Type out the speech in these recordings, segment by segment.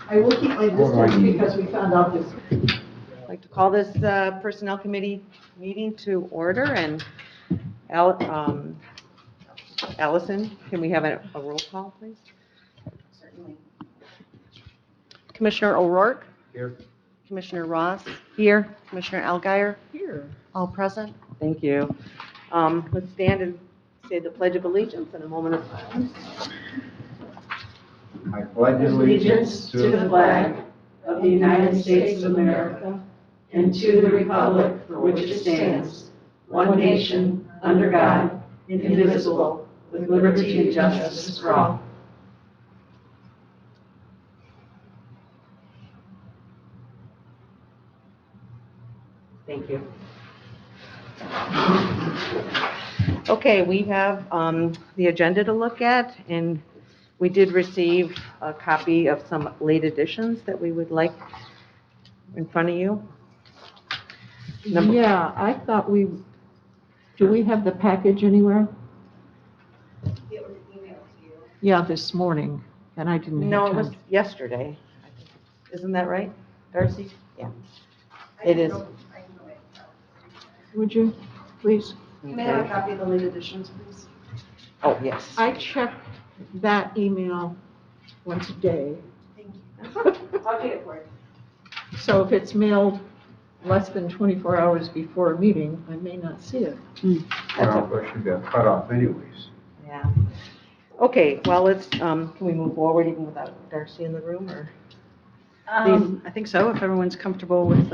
I will keep my distance because we found out this. I'd like to call this Personnel Committee meeting to order, and Allison, can we have a roll call, please? Certainly. Commissioner O'Rourke? Here. Commissioner Ross? Here. Commissioner Alguier? Here. All present? Thank you. Let's stand and say the Pledge of Allegiance in a moment of silence. I pledge allegiance To the flag of the United States of America and to the republic for which it stands, one nation, under God, indivisible, with liberty and justice for all. Thank you. Okay, we have the agenda to look at, and we did receive a copy of some late editions that we would like in front of you. Yeah, I thought do we have the package anywhere? It was emailed to you. Yeah, this morning, and I didn't have No, it time. was yesterday. Isn't that right, Darcy? Yeah. It is. I can go ahead. Would you, please? Can I have a copy of the late editions, please? Oh, yes. I check that email once a day. Thank you. I'll get it for you. So if it's mailed less than 24 hours before a meeting, I may not see it. Well, but should got cut off anyways. Yeah. Okay, well, let's, can we move forward even without Darcy in the room, or? I think so, if everyone's comfortable with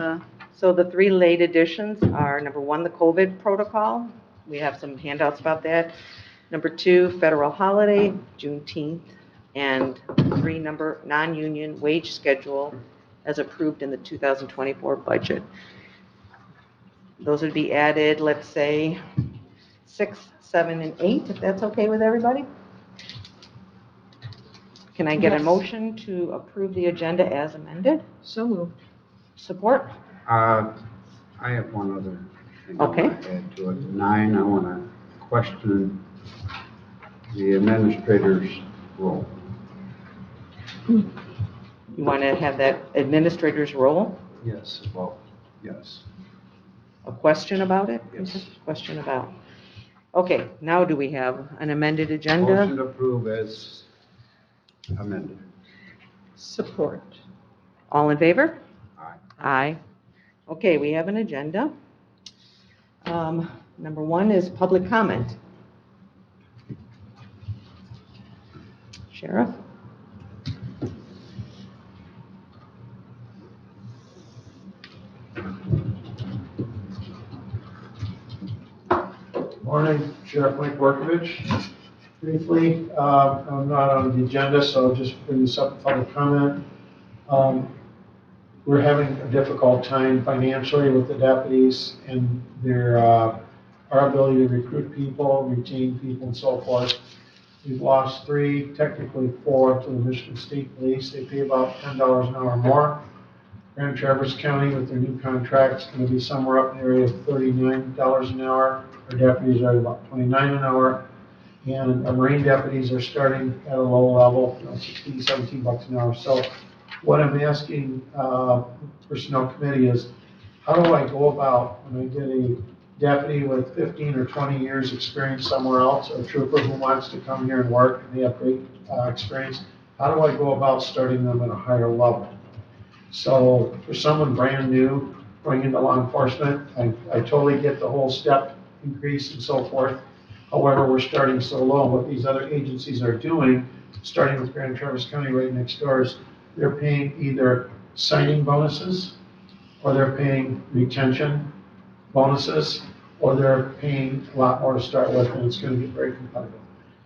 So the three late additions are, number one, the COVID protocol. We have some handouts about that. Number two, federal holiday, Juneteenth. And three, number non-union wage schedule as approved in the 2024 budget. Those would be added, let's say, 6, 7, and 8, if that's okay with everybody. Can I get a Yes. motion to approve the agenda as amended? So moved. Support? I have one other thing I Okay. want to add to it. 9, I want to question the administrator's role. You want to have that administrator's role? Yes, well, yes. A question about it? Yes. Question about. Okay, now do we have an amended agenda? Motion to approve as amended. Support. All in favor? Aye. Aye. Okay, we have an agenda. Number one is public comment. Sheriff? Morning, Sheriff Mike Workovich. Briefly, I'm not on the agenda, so I'll just bring this up for public comment. We're having a difficult time financially with the deputies and our ability to recruit people, retain people, and so forth. We've lost 3, technically 4, to the Michigan State Police. They pay about $10 an hour more. Grand Traverse County, with their new contracts, going to be somewhere up in the area of $39 an hour. Our deputies are about $29 an hour. And our Marine deputies are starting at a low level, $16, $17 an hour. So what I'm asking Personnel Committee is, how do I go about when I get a deputy with 15 or 20 years experience somewhere else, or a trooper who wants to come here and work and they have great experience, how do I go about starting them at a higher level? So for someone brand new going into law enforcement, I totally get the whole step increase and so forth. However, we're starting so low. What these other agencies are doing, starting with Grand Traverse County right next door, is they're paying either signing bonuses, or they're paying retention bonuses, or they're paying a lot more to start with, and it's going to get very competitive.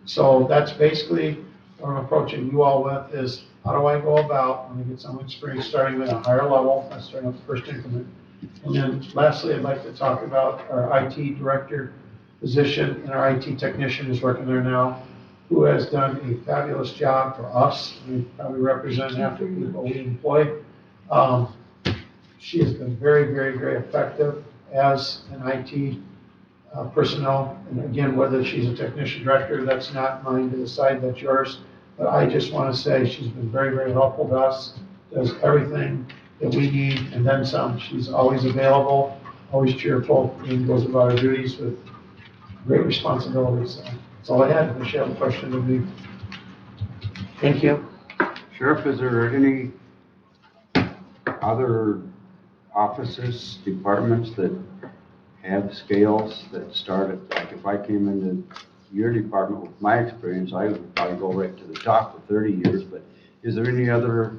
So that's basically what I'm approaching you all with, is how do I go about when I get some experience starting at a higher level, that's starting with the first increment. And then lastly, I'd like to talk about our IT director position, and our IT technician is working there now, who has done a fabulous job for us. We probably represent half the people we employ. She has been very, very, very effective as an IT personnel. And again, whether she's a technician director, that's not mine to decide, that's yours. But I just want to say she's been very, very helpful to us. does everything that we need and then some. She's always available, always cheerful, and goes about her duties with great responsibility. So that's all I had. Unless you have a question of me. Thank you. Sheriff, is there any other offices, departments that have scales that start at, like if I came into your department with my experience, I would probably go right to the top for 30 years, but is there any other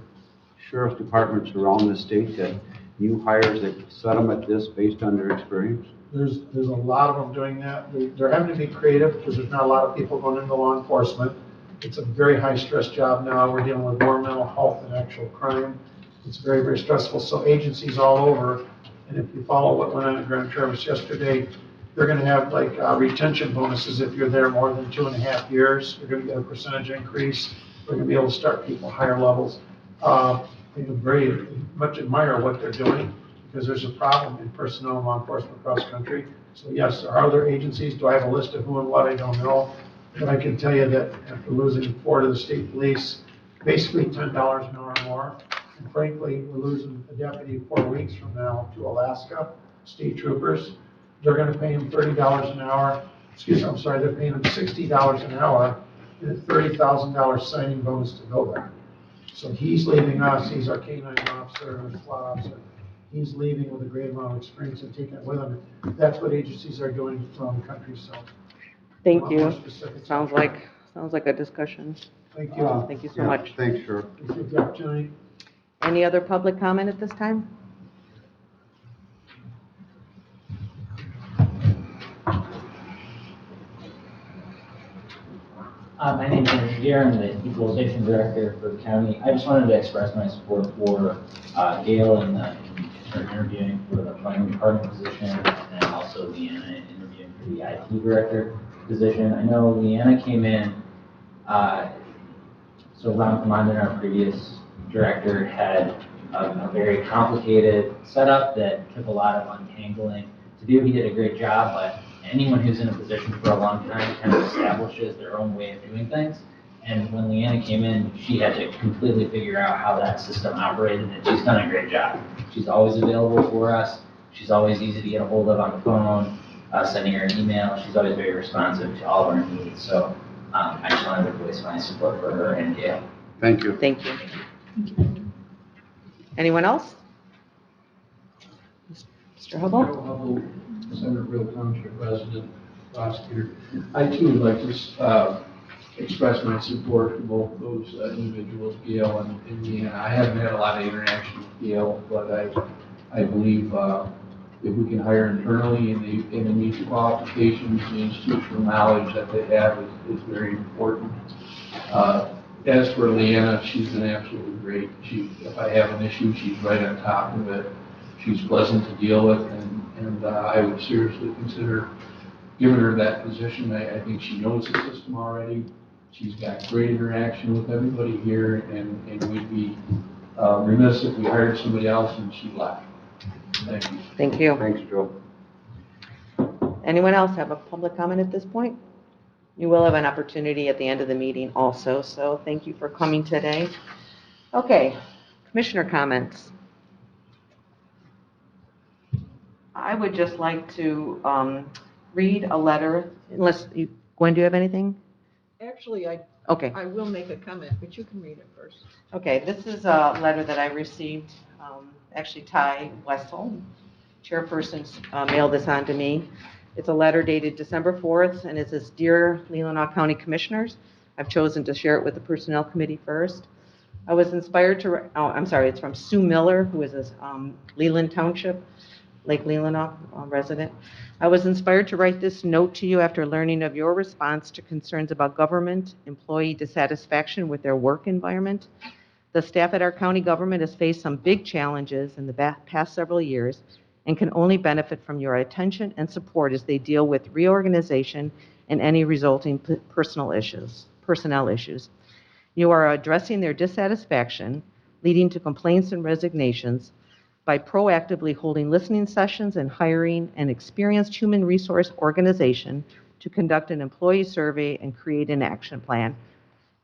sheriff's departments around the state that new hires that set them at this based on their experience? There's a lot of them doing that. They're having to be creative because there's not a lot of people going into law enforcement. It's a very high-stress job now. We're dealing with more mental health and actual crime. It's very, very stressful. So agencies all over, and if you follow what went on at Grand Traverse yesterday, they're going to have like retention bonuses if you're there more than 2.5 years. You're going to get a percentage increase. We're going to be able to start people higher levels. I very much admire what they're doing because there's a problem in personnel and law enforcement across the country. So yes, there are other agencies. Do I have a list of who and what? I don't know. But I can tell you that after losing 4 to the state police, basically $10 an hour more, and frankly, we're losing a deputy 4 weeks from now to Alaska, state troopers. They're going to pay him $30 an hour. They're paying him $60 an hour and a $30,000 signing bonus to go there. So he's leaving us. He's our K-9 officer and SWAT officer. He's leaving with a great amount of experience and taking it with him. That's what agencies are doing around the country. So Thank you. more specifics. Sounds like a discussion. Thank you. Thank you so Yeah, much. Thanks, Sheriff. Appreciate the opportunity. Any other public comment at this time? My name is Andrew Deere. I'm the Equalization Director for the county. I just wanted to express my support for Gail in her interviewing for the planning department position and also Leanna interviewing for the IT Director position. I know Leanna came in, so Ron Commandant, our previous director, had a very complicated setup that took a lot of untangling to do. He did a great job, but anyone who's in a position for a long time kind of establishes their own way of doing things. And when Leanna came in, she had to completely figure out how that system operated, and she's done a great job. She's always available for us. She's always easy to get a hold of on the phone, sending her an email. She's always very responsive to all of our needs. So I just wanted to voice my support for her and Gail. Thank you. Thank you. Anyone else? Mr. Hubble? Centerville Township resident, prosecutor. I too would like to express my support for both those individuals, Gail and Leanna. I haven't had a lot of interaction with Gail, but I believe if we can hire internally and they meet the qualifications, the institutional knowledge that they have is very important. As for Leanna, she's been absolutely great. If I have an issue, she's right on top of it. She's pleasant to deal with, and I would seriously consider giving her that position. I think she knows the system already. She's got great interaction with everybody here, and we'd be remiss if we hired somebody else and she left. Thank you. Thank you. Thanks, Joe. Anyone else have a public comment at this point? You will have an opportunity at the end of the meeting also, so thank you for coming today. Okay, commissioner comments. I would just like to read a letter, unless you, Gwen, do you have anything? Actually, Okay. I will make a comment, but you can read it first. Okay, this is a letter that I received, actually Ty Westholm, chairperson, mailed this on to me. It's a letter dated December 4th, and it says, Dear Leelanau County Commissioners, I've chosen to share it with the Personnel Committee first. I was inspired to, it's from Sue Miller, who is a Leland Township, Lake Leelanau resident. I was inspired to write this note to you after learning of your response to concerns about government employee dissatisfaction with their work environment. The staff at our county government has faced some big challenges in the past several years and can only benefit from your attention and support as they deal with reorganization and any resulting personnel issues. You are addressing their dissatisfaction, leading to complaints and resignations, by proactively holding listening sessions and hiring an experienced human resource organization to conduct an employee survey and create an action plan.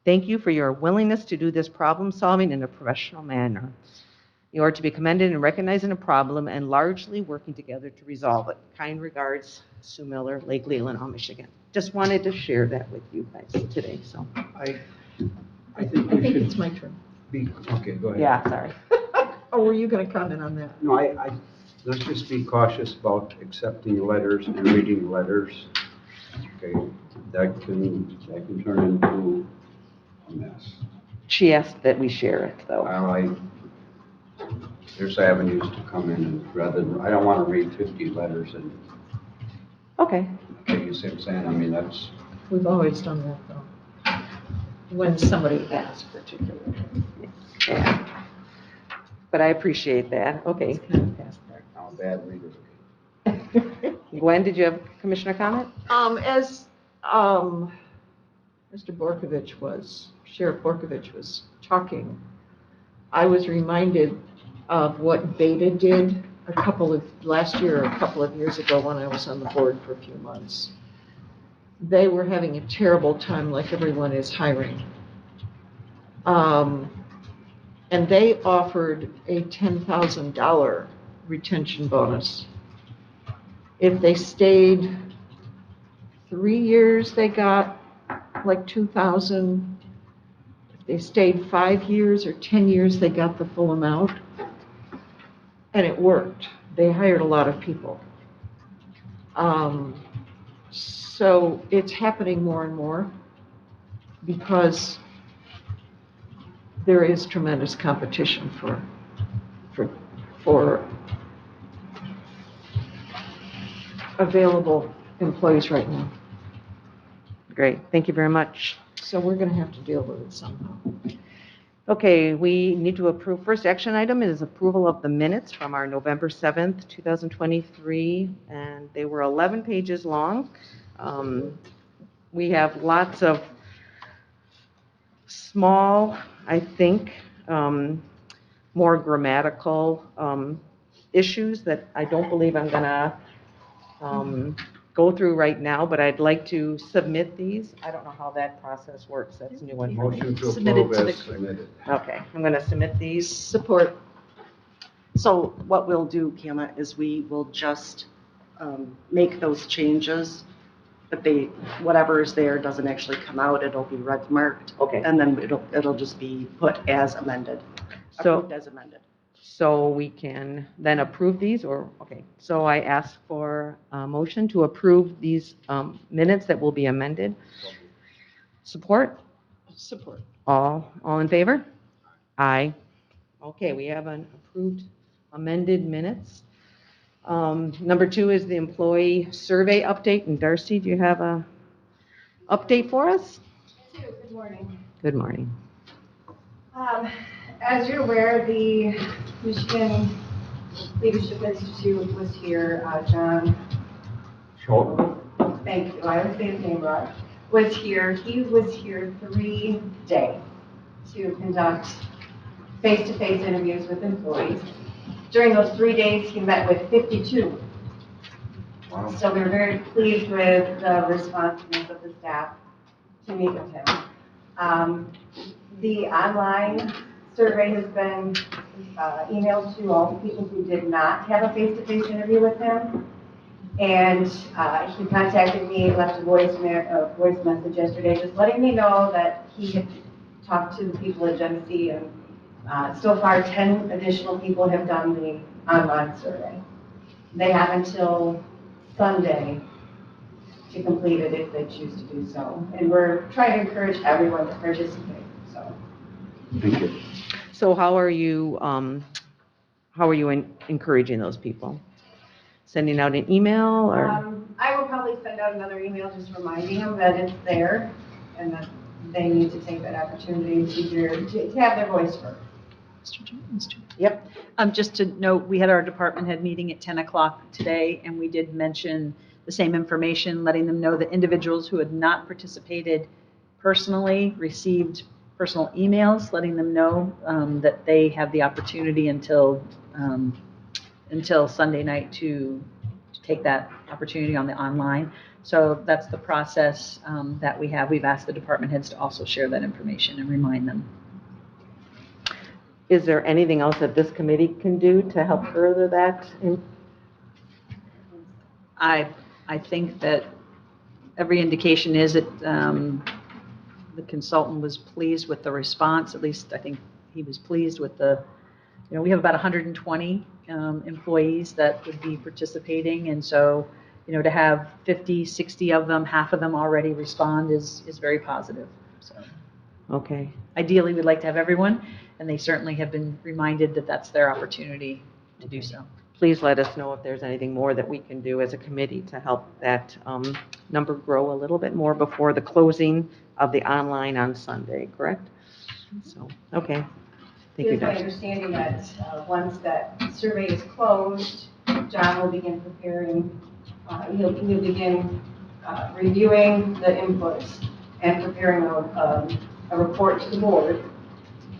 Thank you for your willingness to do this problem solving in a professional manner. You are to be commended in recognizing a problem and largely working together to resolve it. Kind regards, Sue Miller, Lake Leelanau, Michigan. Just wanted to share that with you guys today, so. I I think think we it's should my turn. be, okay, go ahead. Yeah, sorry. Or were you going to comment on that? No, let's just be cautious about accepting letters and reading letters. Okay, that can turn into a mess. She asked that we share it, though. There's avenues to come in and rather than, I don't want to read 50 letters and, Okay. okay, you see what I'm saying? I mean, that's, We've always done that, though. When somebody asks particularly. Yeah. But I appreciate that. Okay. It's kind of past that. I'm a bad reader. Gwen, did you have commissioner comment? As Mr. Borkovich Sheriff Borkovich was talking, I was reminded of what Beta did last year or a couple of years ago when I was on the board for a few months. They were having a terrible time like everyone is hiring. And they offered a $10,000 retention bonus. If they stayed 3 years, they got like $2,000. If they stayed 5 years or 10 years, they got the full amount. And it worked. They hired a lot of people. So it's happening more and more because there is tremendous competition for available employees right now. Great. Thank you very much. So we're going to have to deal with it somehow. Okay, we need to approve, first action item is approval of the minutes from our November 7th, 2023, and they were 11 pages long. We have lots of small, I think, more grammatical issues that I don't believe I'm gonna go through right now, but I'd like to submit these. I don't know how that process works. That's a new one for me. Motion to Submit it approve to the as submitted. Okay, I'm gonna submit these. Support. So what we'll do, Kiana, is we will just make those changes, but whatever is there doesn't actually come out, it'll be red marked. Okay. And then it'll just be put as amended, So- approved as amended. So we can then approve these, or, okay. So I ask for a motion to approve these minutes that will be amended. Support? Support. All in favor? Aye. Okay, we have an approved amended minutes. Number 2 is the employee survey update. And Darcy, do you have a update for us? Good morning. Good morning. As you're aware, the Michigan Leadership Institute was here. John, Schultz. thank you, I was saying his name wrong, was here. He was here 3 days to conduct face-to-face interviews with employees. During those 3 days, he met with 52. Wow. So we were very pleased with the responsiveness of the staff to meet with him. The online survey has been emailed to all the people who did not have a face-to-face interview with him. And he contacted me, left a voice message yesterday, just letting me know that he had talked to the people at Genesee, and so far 10 additional people have done the online survey. They have until Sunday to complete it if they choose to do so. And we're trying to encourage everyone to participate, so. Thank you. So how are you encouraging those people? Sending out an email or? I will probably send out another email just reminding them that it's there and that they need to take that opportunity to have their voice heard. Mr. Jones, too. Yep. Just to note, we had our department head meeting at 10 o'clock today, and we did mention the same information, letting them know that individuals who had not participated personally received personal emails, letting them know that they have the opportunity until Sunday night to take that opportunity on the online. So that's the process that we have. We've asked the department heads to also share that information and remind them. Is there anything else that this committee can do to help further that? I think that every indication is that the consultant was pleased with the response. At least I think he was pleased with we have about 120 employees that would be participating. And so, to have 50, 60 of them, half of them already respond is very positive. So Okay. ideally, we'd like to have everyone, and they certainly have been reminded that that's their opportunity to do so. Please let us know if there's anything more that we can do as a committee to help that number grow a little bit more before the closing of the online on Sunday, correct? So, okay. Thank It you, is my Dr. understanding that once that survey is closed, John will begin preparing, he'll begin reviewing the inputs and preparing a report to the board.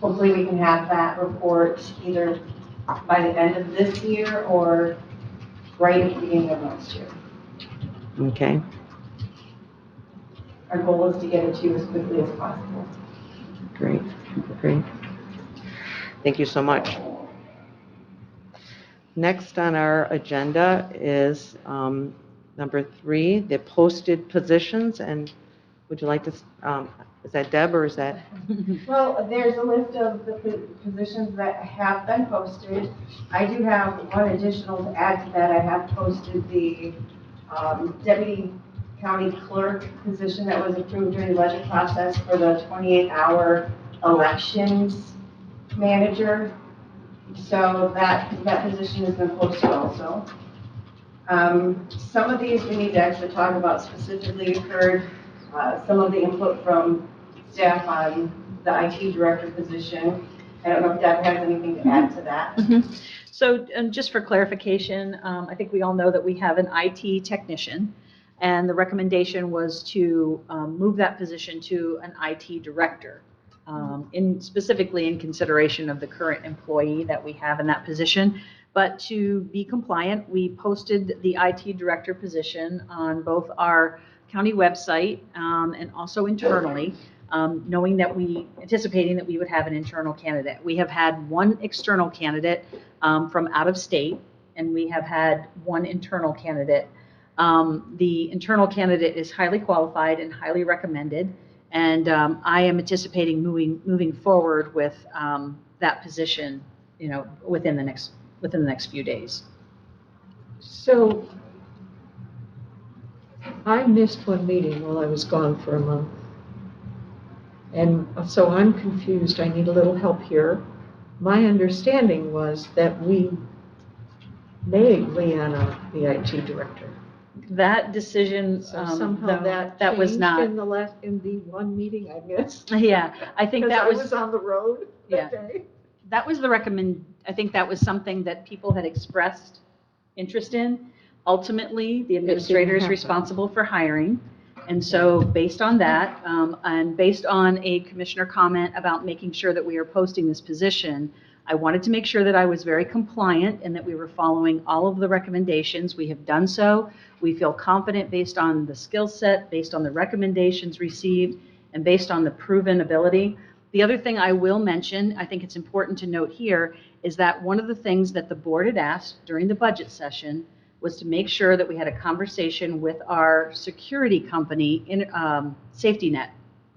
Hopefully we can have that report either by the end of this year or right at the beginning of next year. Okay, Our goal is to get it to you as quickly as possible. great, great. Thank you so much. Next on our agenda is number 3, the posted positions. And would you like to, is that Deb or is that? Well, there's a list of the positions that have been posted. I do have one additional to add to that. I have posted the deputy county clerk position that was approved during the budget process for the 28-hour elections manager. So that position has been posted also. Some of these we need to actually talk about specifically. You've heard some of the input from staff on the IT director position. I don't know if Deb has anything to add to that. Mm-hmm. So just for clarification, I think we all know that we have an IT technician, and the recommendation was to move that position to an IT director, specifically in consideration of the current employee that we have in that position. But to be compliant, we posted the IT director position on both our county website and also internally, anticipating that we would have an internal candidate. We have had one external candidate from out of state, and we have had one internal candidate. The internal candidate is highly qualified and highly recommended, and I am anticipating moving forward with that position, within the next few days. So I missed one meeting while I was gone for a month. And so I'm confused. I need a little help here. My understanding was that we made Leelanau the IT director. That decision, So somehow that was changed not. in the one meeting I missed. Yeah, I think that Because I was on the road that day. That was I think that was something that people had expressed interest in. Ultimately, the administrator is happen. responsible for hiring. And so based on that, and based on a commissioner comment about making sure that we are posting this position, I wanted to make sure that I was very compliant and that we were following all of the recommendations. We have done so. We feel confident based on the skill set, based on the recommendations received, and based on the proven ability. The other thing I will mention, I think it's important to note here, is that one of the things that the board had asked during the budget session was to make sure that we had a conversation with our security company, Safety Net,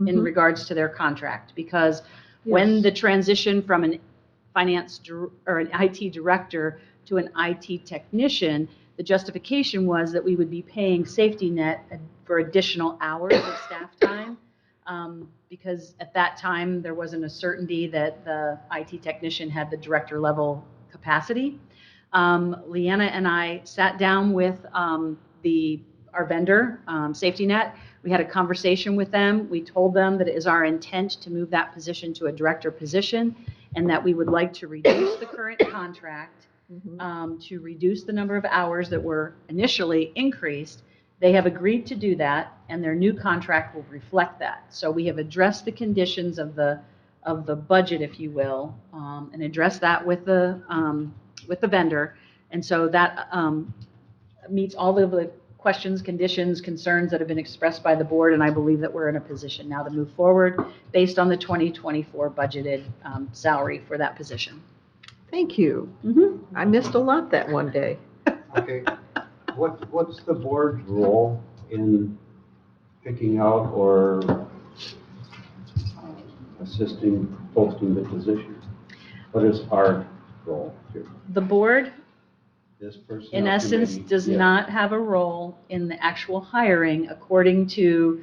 in regards to their contract. Because when the transition from an finance or an IT director to an IT technician, the justification was that we would be paying Safety Net for additional hours of staff time. Because at that time, there wasn't a certainty that the IT technician had the director level capacity. Leanna and I sat down with our vendor, Safety Net. We had a conversation with them. We told them that it is our intent to move that position to a director position, and that we would like to reduce the current contract, to reduce the number of hours that were initially increased. They have agreed to do that, and their new contract will reflect that. So we have addressed the conditions of the budget, if you will, and addressed that with the vendor. And so that meets all of the questions, conditions, concerns that have been expressed by the board, and I believe that we're in a position now to move forward based on the 2024 budgeted salary for that position. Thank you. I missed a lot that one day. Okay, what's the board's role in picking out or assisting posting the position? What is our role here? The board, This personnel in essence, committee? does Yeah. not have a role in the actual hiring according to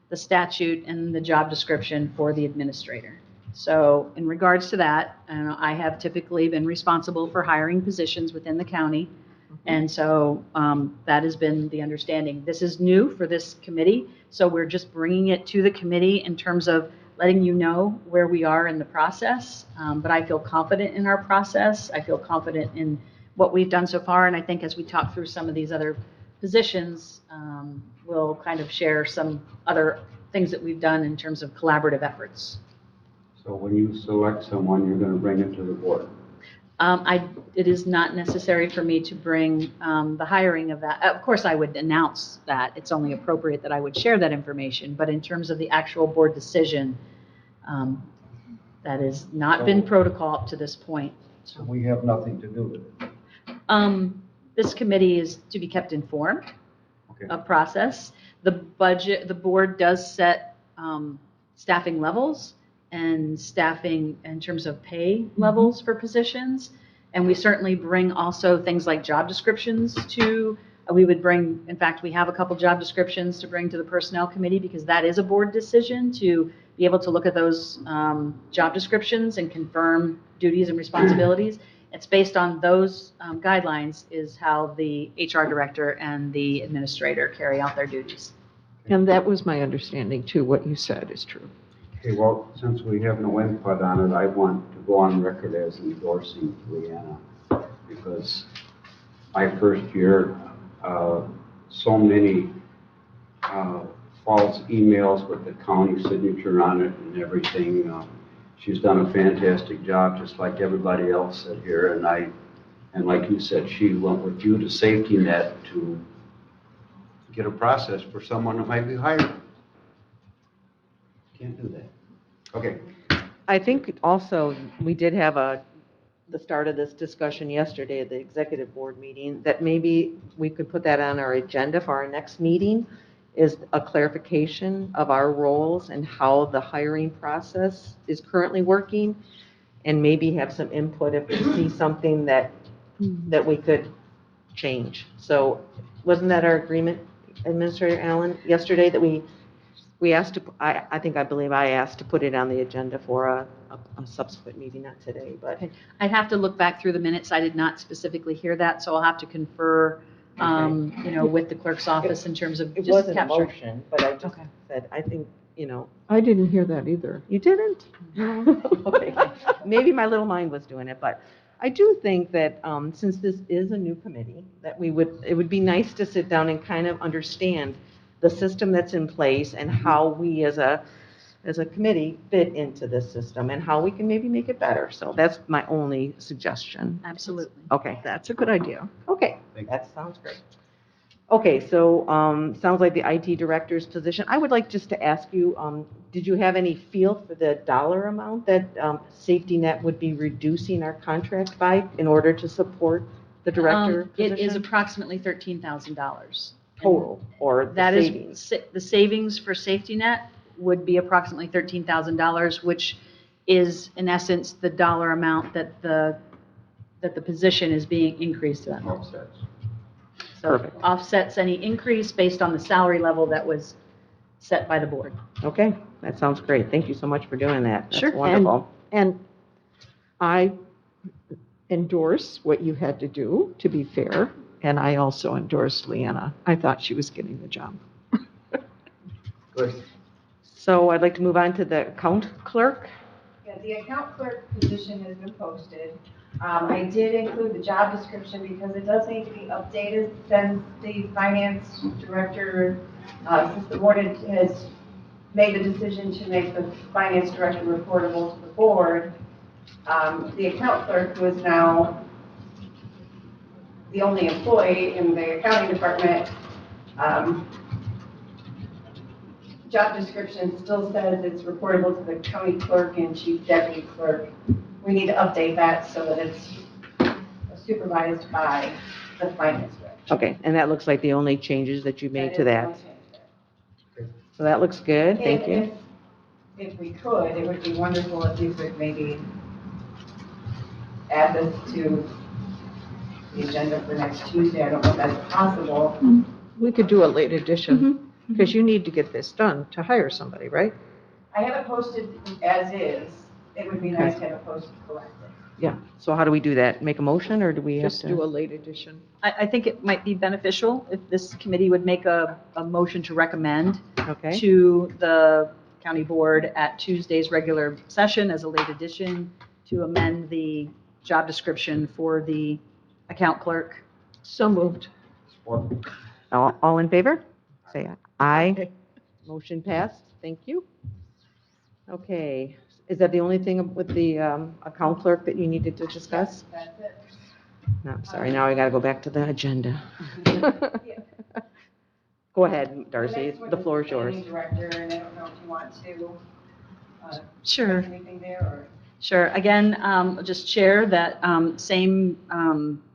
the statute and the job description for the administrator. So in regards to that, I have typically been responsible for hiring positions within the county. And so that has been the understanding. This is new for this committee, so we're just bringing it to the committee in terms of letting you know where we are in the process. But I feel confident in our process. I feel confident in what we've done so far. And I think as we talk through some of these other positions, we'll kind of share some other things that we've done in terms of collaborative efforts. So when you select someone, you're gonna bring it to the board? It is not necessary for me to bring the hiring of that. Of course, I would announce that. It's only appropriate that I would share that information. But in terms of the actual board decision, that has not been protocol up to this point. So we have nothing to do with it? This committee is to be kept informed Okay. of process. The board does set staffing levels and staffing in terms of pay levels for positions. And we certainly bring also things like job descriptions we would bring, in fact, we have a couple job descriptions to bring to the Personnel Committee because that is a board decision to be able to look at those job descriptions and confirm duties and responsibilities. It's based on those guidelines is how the HR director and the administrator carry out their duties. And that was my understanding too. What you said is true. Okay, well, since we have no input on it, I want to go on record as endorsing Leelanau, because my first year, so many false emails with the county signature on it and everything. She's done a fantastic job, just like everybody else said here, and like you said, she went with you to safety net to get a process for someone that might be hired. Can't do that. Okay. I think also, we did have the start of this discussion yesterday at the executive board meeting, that maybe we could put that on our agenda for our next meeting, is a clarification of our roles and how the hiring process is currently working, and maybe have some input if we see something that we could change. So wasn't that our agreement, Administrator Allen, yesterday, that we asked to, I believe I asked to put it on the agenda for a subsequent meeting, not today, but. I'd have to look back through the minutes. I did not specifically hear that, so I'll have to confer, with the clerk's office in terms of It just wasn't a capturing. motion, but I just Okay. said, I think, I didn't hear that either. you didn't? Okay. Maybe my little mind was doing it, but I do think that since this is a new committee, that it would be nice to sit down and kind of understand the system that's in place and how we as a committee fit into this system and how we can maybe make it better. So that's my only suggestion. Absolutely. Okay. That's a good idea. Okay, Thank you. that sounds great. Okay, so sounds like the IT director's position. I would like just to ask you, did you have any feel for the dollar amount that Safety Net would be reducing our contract by in order to support the director It is position? approximately $13,000. Total, or the That is, savings? the savings for Safety Net would be approximately $13,000, which is in essence the dollar amount that the position is being increased to. Offsets. So Perfect. offsets any increase based on the salary level that was set by the board. Okay, that sounds great. Thank you so much for doing that. That's Sure. wonderful. And I endorse what you had to do, to be fair, and I also endorse Leanna. I thought she was getting the job. Good. So I'd like to move on to the account clerk. Yeah, the account clerk position has been posted. I did include the job description because it does need to be updated since the finance director, since the board has made the decision to make the finance director reportable to the board. The account clerk, who is now the only employee in the accounting department, Um, Job description still says it's reportable to the county clerk and chief deputy clerk. We need to update that so that it's supervised by the finance director. Okay, and that looks like the only changes that you made to That is the that. only change there. So that looks good, thank you. If we could, it would be wonderful if you could maybe add this to the agenda for next Tuesday. I don't know if that's possible. We could do a late edition, because you need to get this done to hire somebody, right? I have it posted as is. It would be nice to have it posted correctly. Yeah, so how do we do that? Make a motion, or do we have Just do a to? late edition. I think it might be beneficial if this committee would make a motion to recommend Okay, to the county board at Tuesday's regular session as a late addition to amend the job description for the account clerk. So moved. all in favor? Say aye. Aye. Motion passed, thank you. Okay, is that the only thing with the account clerk that you needed to discuss? That's it. No, sorry, now I gotta go back to the agenda. Go ahead, Darcy, next one the floor is yours. planning director, and I don't know if you want to Sure. say anything there or. Sure. Again, I'll just share that same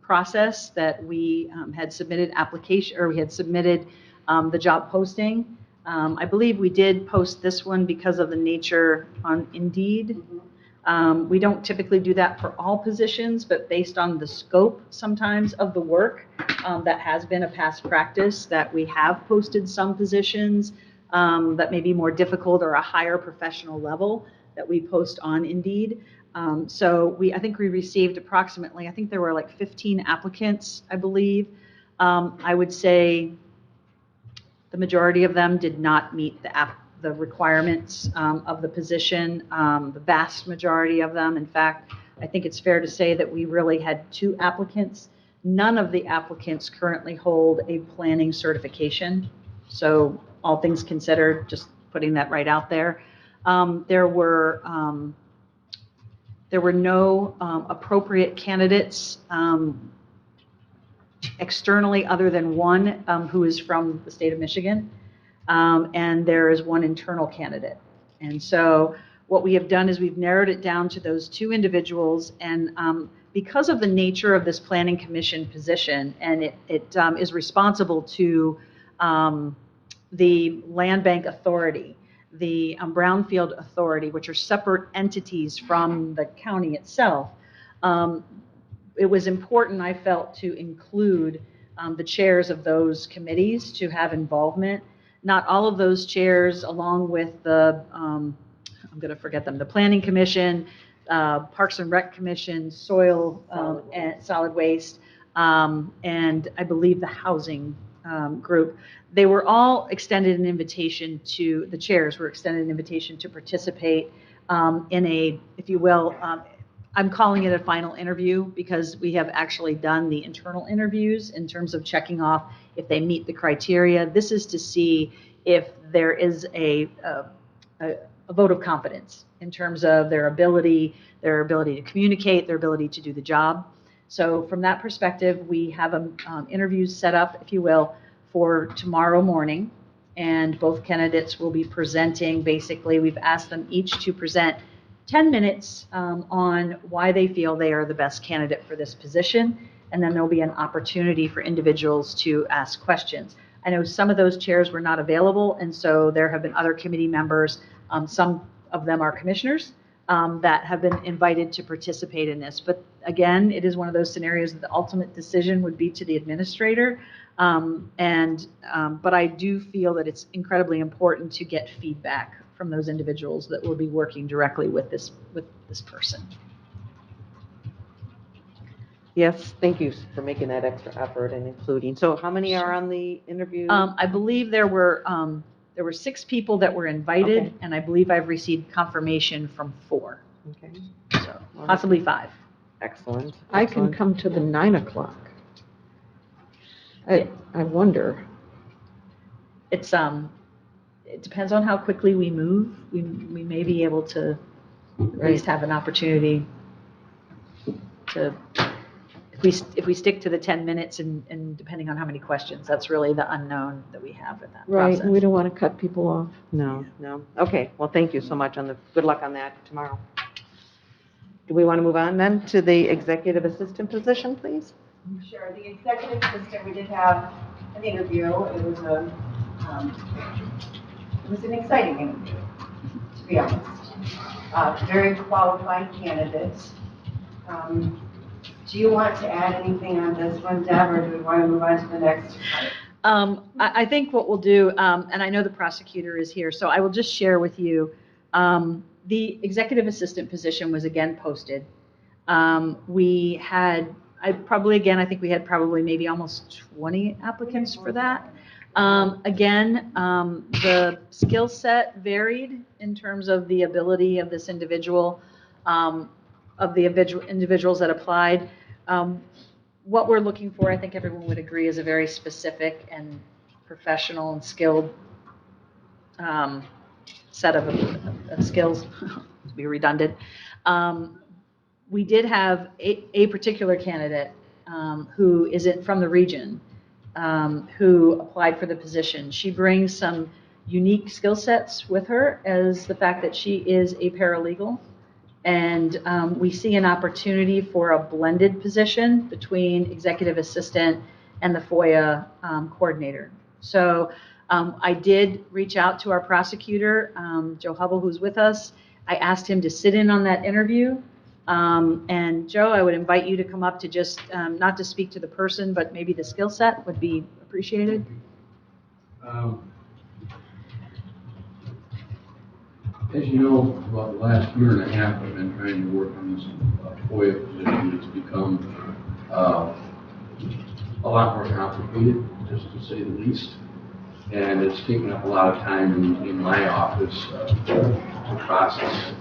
process that we had submitted application, or we had submitted the job posting. I believe we did post this one because of the nature on Indeed. We don't typically do that for all positions, but based on the scope sometimes of the work, that has been a past practice that we have posted some positions that may be more difficult or a higher professional level that we post on Indeed. So I think we received approximately, I think there were like 15 applicants, I believe. I would say the majority of them did not meet the requirements of the position. The vast majority of them, in fact, I think it's fair to say that we really had 2 applicants. None of the applicants currently hold a planning certification. So all things considered, just putting that right out there. There were no appropriate candidates externally other than one who is from the state of Michigan, and there is one internal candidate. And so what we have done is we've narrowed it down to those 2 individuals, and because of the nature of this planning commission position, and it is responsible to the Land Bank Authority, the Brownfield Authority, which are separate entities from the county itself, it was important, I felt, to include the chairs of those committees to have involvement. Not all of those chairs, along with the, I'm going to forget them, the Planning Commission, Parks and Rec Commission, Soil and Solid Waste, and I believe the Housing group, they were all extended an invitation to, the chairs were extended an invitation to participate in a, if you will, I'm calling it a final interview because we have actually done the internal interviews in terms of checking off if they meet the criteria. This is to see if there is a vote of confidence in terms of their ability to communicate, their ability to do the job. So from that perspective, we have interviews set up, if you will, for tomorrow morning, and both candidates will be presenting. Basically, we've asked them each to present 10 minutes on why they feel they are the best candidate for this position, and then there'll be an opportunity for individuals to ask questions. I know some of those chairs were not available, and so there have been other committee members, some of them are commissioners, that have been invited to participate in this. But again, it is one of those scenarios that the ultimate decision would be to the administrator. But I do feel that it's incredibly important to get feedback from those individuals that will be working directly with this person. Yes, thank you for making that extra effort and including. So how many are on the interview? I believe there were 6 people that were invited, Okay. and I believe I've received confirmation from 4, Okay, so possibly 5. excellent. I can come to the 9 o'clock. I wonder. It depends on how quickly we move. We may be able to at least have an opportunity to, if we stick to the 10 minutes and depending on how many questions, that's really the unknown that we have with that Right, process. and we don't want to cut people off. No, no. Okay, well, thank you so much good luck on that tomorrow. Do we want to move on then to the executive assistant position, please? Sure, the executive assistant, we did have an interview. It was an exciting interview, to be honest. Very qualified candidate. Do you want to add anything on this one, Deb, or do we want to move on to the next part? I think what we'll do, and I know the prosecutor is here, so I will just share with you, the executive assistant position was again posted. We had, I think we had probably maybe almost 20 applicants for that. Again, the skill set varied in terms of the ability of this individual, of the individuals that applied. What we're looking for, I think everyone would agree, is a very specific and professional and skilled set of skills, to be redundant. We did have a particular candidate who isn't from the region who applied for the position. She brings some unique skill sets with her, as the fact that she is a paralegal. And we see an opportunity for a blended position between executive assistant and the FOIA coordinator. So I did reach out to our prosecutor, Joe Hubble, who's with us. I asked him to sit in on that interview. And Joe, I would invite you to come up to just, not to speak to the person, but maybe the skill set would be appreciated. As you know, about the last year and a half, I've been trying to work on this FOIA position. It's become a lot more complicated, just to say the least. And it's taken up a lot of time in my office to process.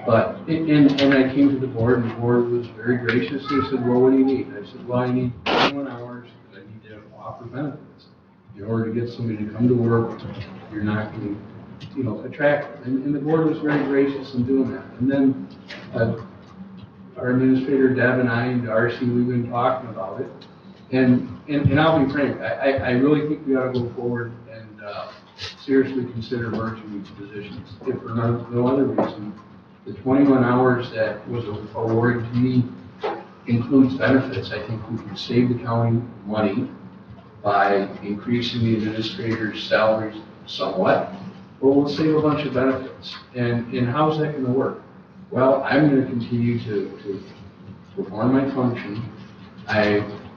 And I came to the board, and the board was very gracious. They said, well, what do you need? I said, well, I need 21 hours because I need to offer benefits. In order to get somebody to come to work, you're not going to, attract them. And the board was very gracious in doing that. And then our administrator, Deb, and I, and Darcy, we've been talking about it. And I'll be frank, I really think we ought to go forward and seriously consider merging these positions. If for no other reason, the 21 hours that was awarded to me includes benefits. I think we can save the county money by increasing the administrator's salaries somewhat, but we'll save a bunch of benefits. And how's that going to work? Well, I'm going to continue to perform my function.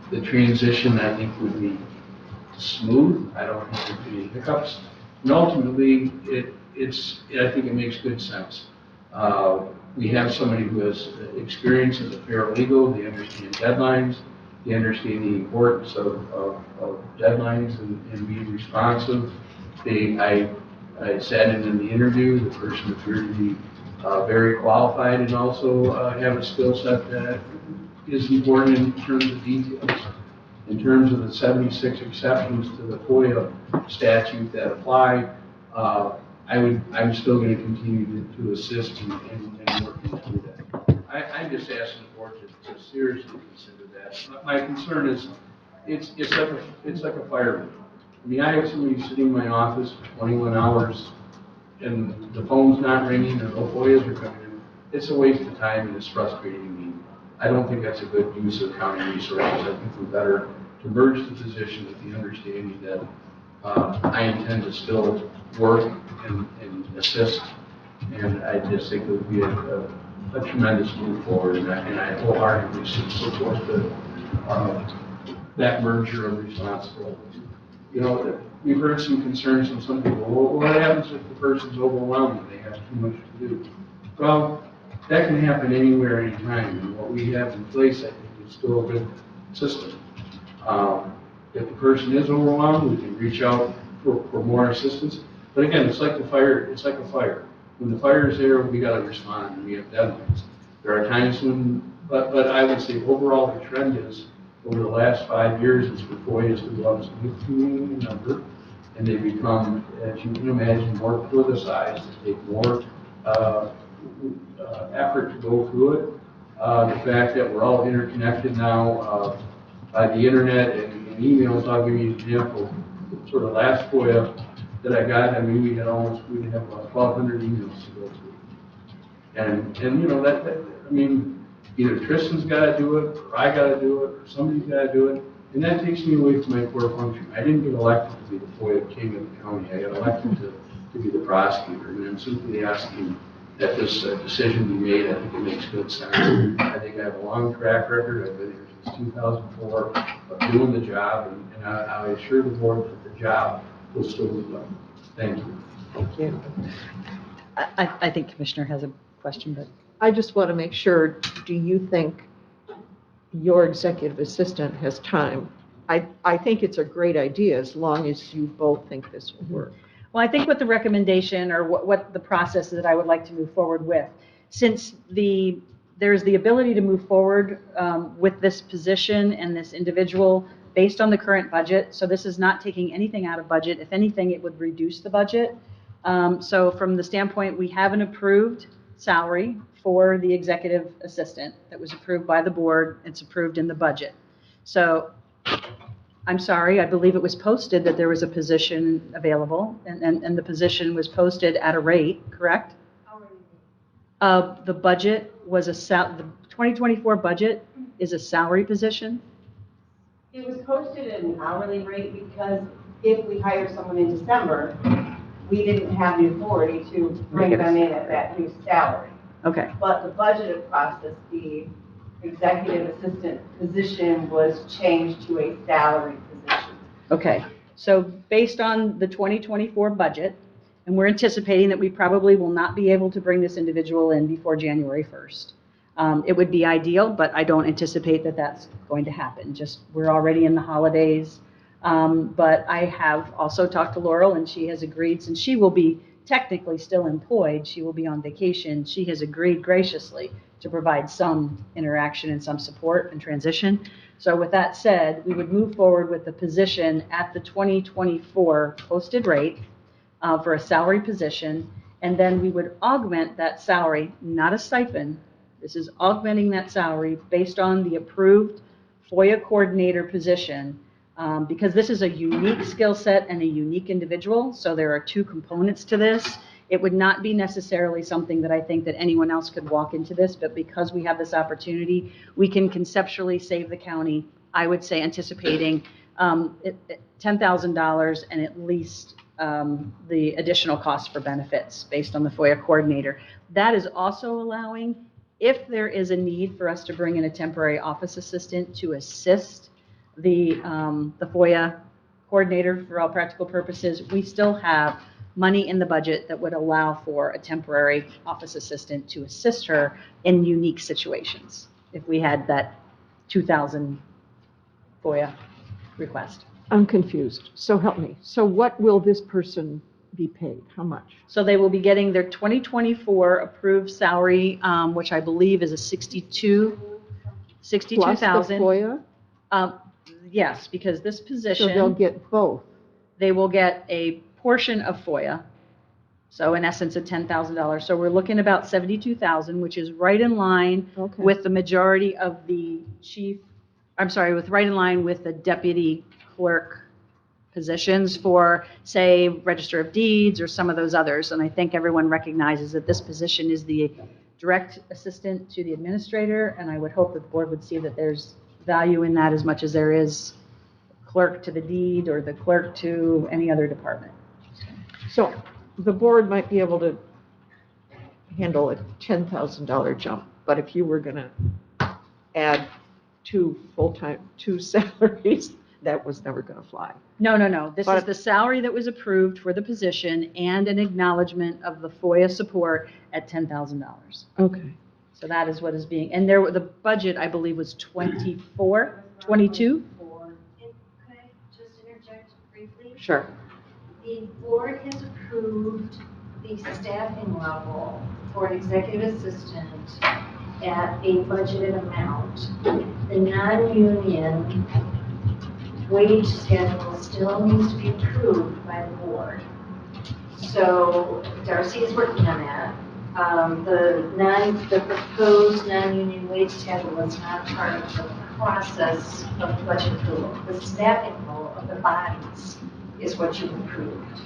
The transition, I think, would be smooth. I don't think there'd be any hiccups. And ultimately, I think it makes good sense. We have somebody who has experience as a paralegal. They understand deadlines. They understand the importance of deadlines and being responsive. I sat in the interview. The person appeared to be very qualified and also have a skill set that is important in terms of details. In terms of the 76 exceptions to the FOIA statute that apply, I'm still going to continue to assist and work through that. I'm just asking the board to seriously consider that. My concern is, it's like a fire. I mean, I have somebody sitting in my office for 21 hours, and the phone's not ringing, or no FOIAs are coming in. It's a waste of time, and it's frustrating me. I don't think that's a good use of county resources. I think we're better to merge the position with the understanding that I intend to still work and assist, and I just think it would be a tremendous move forward, and I wholeheartedly support that merger of responsibilities. We've heard some concerns from some people. Well, what happens if the person's overwhelmed and they have too much to do? Well, that can happen anywhere, anytime, and what we have in place, I think, is still a good system. If the person is overwhelmed, we can reach out for more assistance. But again, it's like a fire. When the fire is there, we got to respond, and we have deadlines. There are times when, but I would say overall the trend is, over the last 5 years, is for FOIAs to go up significantly in number, and they become, as you can imagine, more politicized, take more effort to go through it. the fact that we're all interconnected now by the internet and emails. I'll give you an example. Sort of last FOIA that I got, I mean, we'd have about 1,200 emails to go through. And you know, I mean, either Tristan's got to do it, or I got to do it, or somebody's got to do it. And that takes me away from my core function. I didn't get elected to be the FOIA king of the county. I got elected to be the prosecutor. And I'm simply asking that this decision be made. I think it makes good sense. I think I have a long track record. I've been here since 2004 of doing the job, and I assure the board that the job will still be done. Thank you. Thank you. I think Commissioner has a question, but. I just want to make sure, do you think your executive assistant has time? I think it's a great idea as long as you both think this will work. Well, I think what the recommendation or what the process that I would like to move forward with, since there's the ability to move forward with this position and this individual based on the current budget. So this is not taking anything out of budget. If anything, it would reduce the budget. So from the standpoint, we have an approved salary for the executive assistant that was approved by the board. It's approved in the budget. So I'm sorry, I believe it was posted that there was a position available, and the position was posted at a rate, correct? The budget was the 2024 budget is a salary position? It was posted at an hourly rate because if we hire someone in December, we didn't have the authority to bring them in at that new salary. Okay. But the budgeted process, the executive assistant position was changed to a salary position. Okay, so based on the 2024 budget, and we're anticipating that we probably will not be able to bring this individual in before January 1st. It would be ideal, but I don't anticipate that that's going to happen. Just, we're already in the holidays. But I have also talked to Laurel, and she has agreed, since she will be technically still employed, she will be on vacation, she has agreed graciously to provide some interaction and some support and transition. So with that said, we would move forward with the position at the 2024 posted rate for a salary position, and then we would augment that salary, not a stipend. This is augmenting that salary based on the approved FOIA coordinator position, because this is a unique skill set and a unique individual. So there are two components to this. It would not be necessarily something that I think that anyone else could walk into this, but because we have this opportunity, we can conceptually save the county, I would say, anticipating $10,000 and at least the additional cost for benefits based on the FOIA coordinator. That is also allowing, if there is a need for us to bring in a temporary office assistant to assist the FOIA coordinator for all practical purposes, we still have money in the budget that would allow for a temporary office assistant to assist her in unique situations if we had that 2,000 FOIA request. I'm confused. So help me. So what will this person be paid? How much? So they will be getting their 2024 approved salary, which I believe is a 62,000. Plus the FOIA? Yes, because this position. So they'll get both. They will get a portion of FOIA. So in essence, a $10,000. So we're looking about 72,000, which is right in line with the majority of the right in line with the deputy clerk positions for, say, Register of Deeds or some of those others. And I think everyone recognizes that this position is the direct assistant to the administrator, and I would hope that the board would see that there's value in that as much as there is clerk to the deed or the clerk to any other department. So the board might be able to handle a $10,000 jump, but if you were going to add two salaries, that was never going to fly. No. This is the salary that was approved for the position and an acknowledgement of the FOIA support at $10,000. Okay. So that is what is being, and the budget, I believe, was 22? Could I just interject briefly? Sure. The board has approved the staffing level for an executive assistant at a budgeted amount. The non-union wage schedule still needs to be approved by the board. So Darcy is working on that. The proposed non-union wage schedule was not part of the process of budget approval. The staffing role of the bodies is what you approved.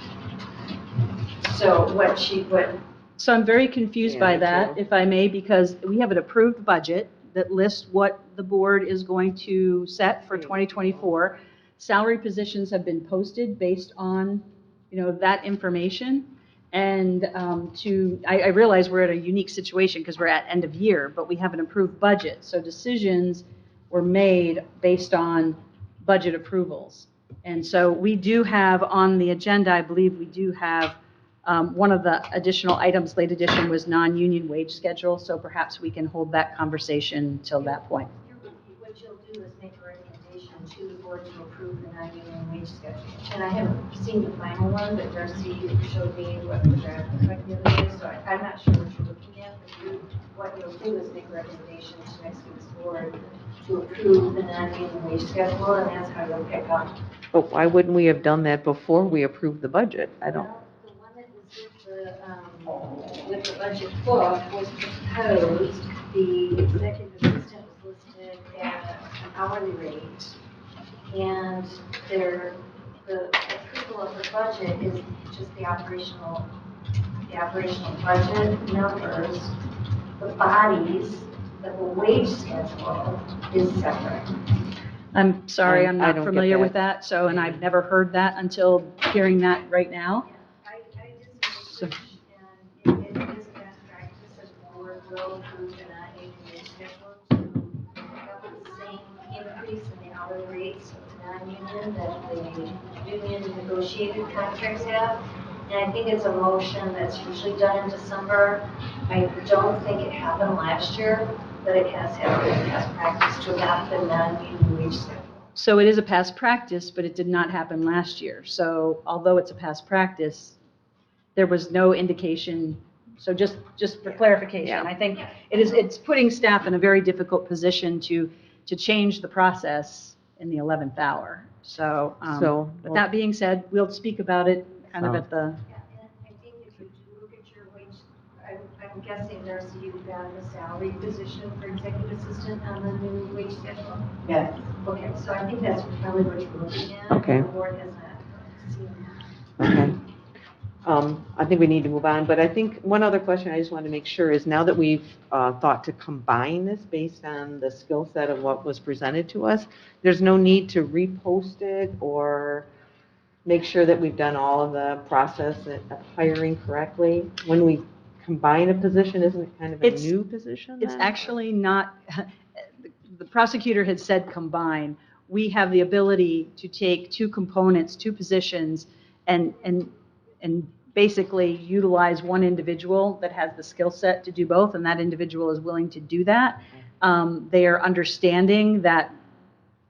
So So I'm very confused by Yeah, me that, too. if I may, because we have an approved budget that lists what the board is going to set for 2024. Salary positions have been posted based on, that information. And I realize we're at a unique situation because we're at end of year, but we have an approved budget. So decisions were made based on budget approvals. And so we do have on the agenda, I believe we do have, one of the additional items, late addition, was non-union wage schedule, so perhaps we can hold that conversation till that point. what you'll do is make a recommendation to the board to approve the non-union wage schedule. And I haven't seen the final one, but Darcy showed me what the draft looked like the other day, so I'm not sure what you're looking at, but what you'll do is make a recommendation to next week's board to approve the non-union wage schedule, and that's how you'll pick up. But why wouldn't we have done that before we approved the budget? I don't. Well, the one that was with the budget book was proposed, the executive assistant was listed at an hourly rate, and the approval of the budget is just the operational budget numbers. The bodies, the wage schedule is separate. I'm sorry, I'm I not don't get familiar that. with that, so, and I've never heard that until hearing that right now. I did some research, and it is best practice that the board will approve the non-union wage schedule to have the same increase in the hourly rates of the non-union that the union negotiated contracts have. And I think it's a motion that's usually done in December. I don't think it happened last year, but it has happened in past practice to adopt the non-union wage schedule. So it is a past practice, but it did not happen last year. So although it's a past practice, there was no indication. So just for clarification, Yeah. I think it's putting staff in a very difficult position to change the process in the 11th hour. So, with that being said, we'll speak about it kind of at the, Yeah, and I think if you do look at your wage, I'm guessing, Darcy, you've got a salary position for executive assistant on the new wage schedule? Yes. Okay, so I think that's probably what you're looking at. Okay. The board has not seen that. Okay. I think we need to move on, but I think one other question I just wanted to make sure is now that we've thought to combine this based on the skill set of what was presented to us, there's no need to repost it or make sure that we've done all of the process of hiring correctly. When we combine a position, isn't it kind of a It's- new position it's then? actually not, the prosecutor had said combine. We have the ability to take two components, two positions, and basically utilize one individual that has the skill set to do both, and that individual is willing to do that. They are understanding that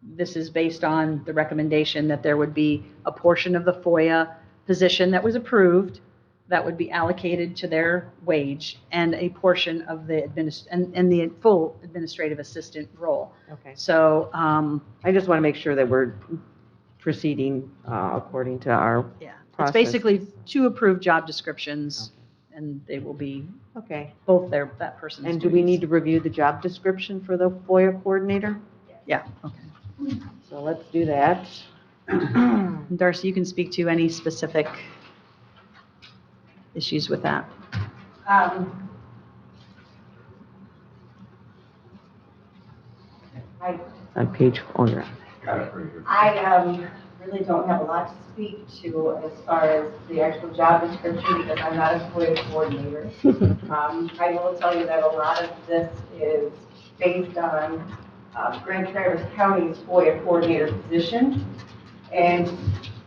this is based on the recommendation that there would be a portion of the FOIA position that was approved that would be allocated to their wage, and a portion of the and the full administrative assistant role. Okay. So, I just want to make sure that we're proceeding according to our yeah, it's process. basically two approved job descriptions, and they will be Okay. both that person's And do we need duties. to review the job description for the FOIA coordinator? Yeah, okay. So let's do that. And Darcy, you can speak to any specific issues with that. On page, oh, you're on. Got it right here. I really don't have a lot to speak to as far as the actual job description because I'm not a FOIA coordinator. I will tell you that a lot of this is based on Grand Traverse County's FOIA coordinator position. And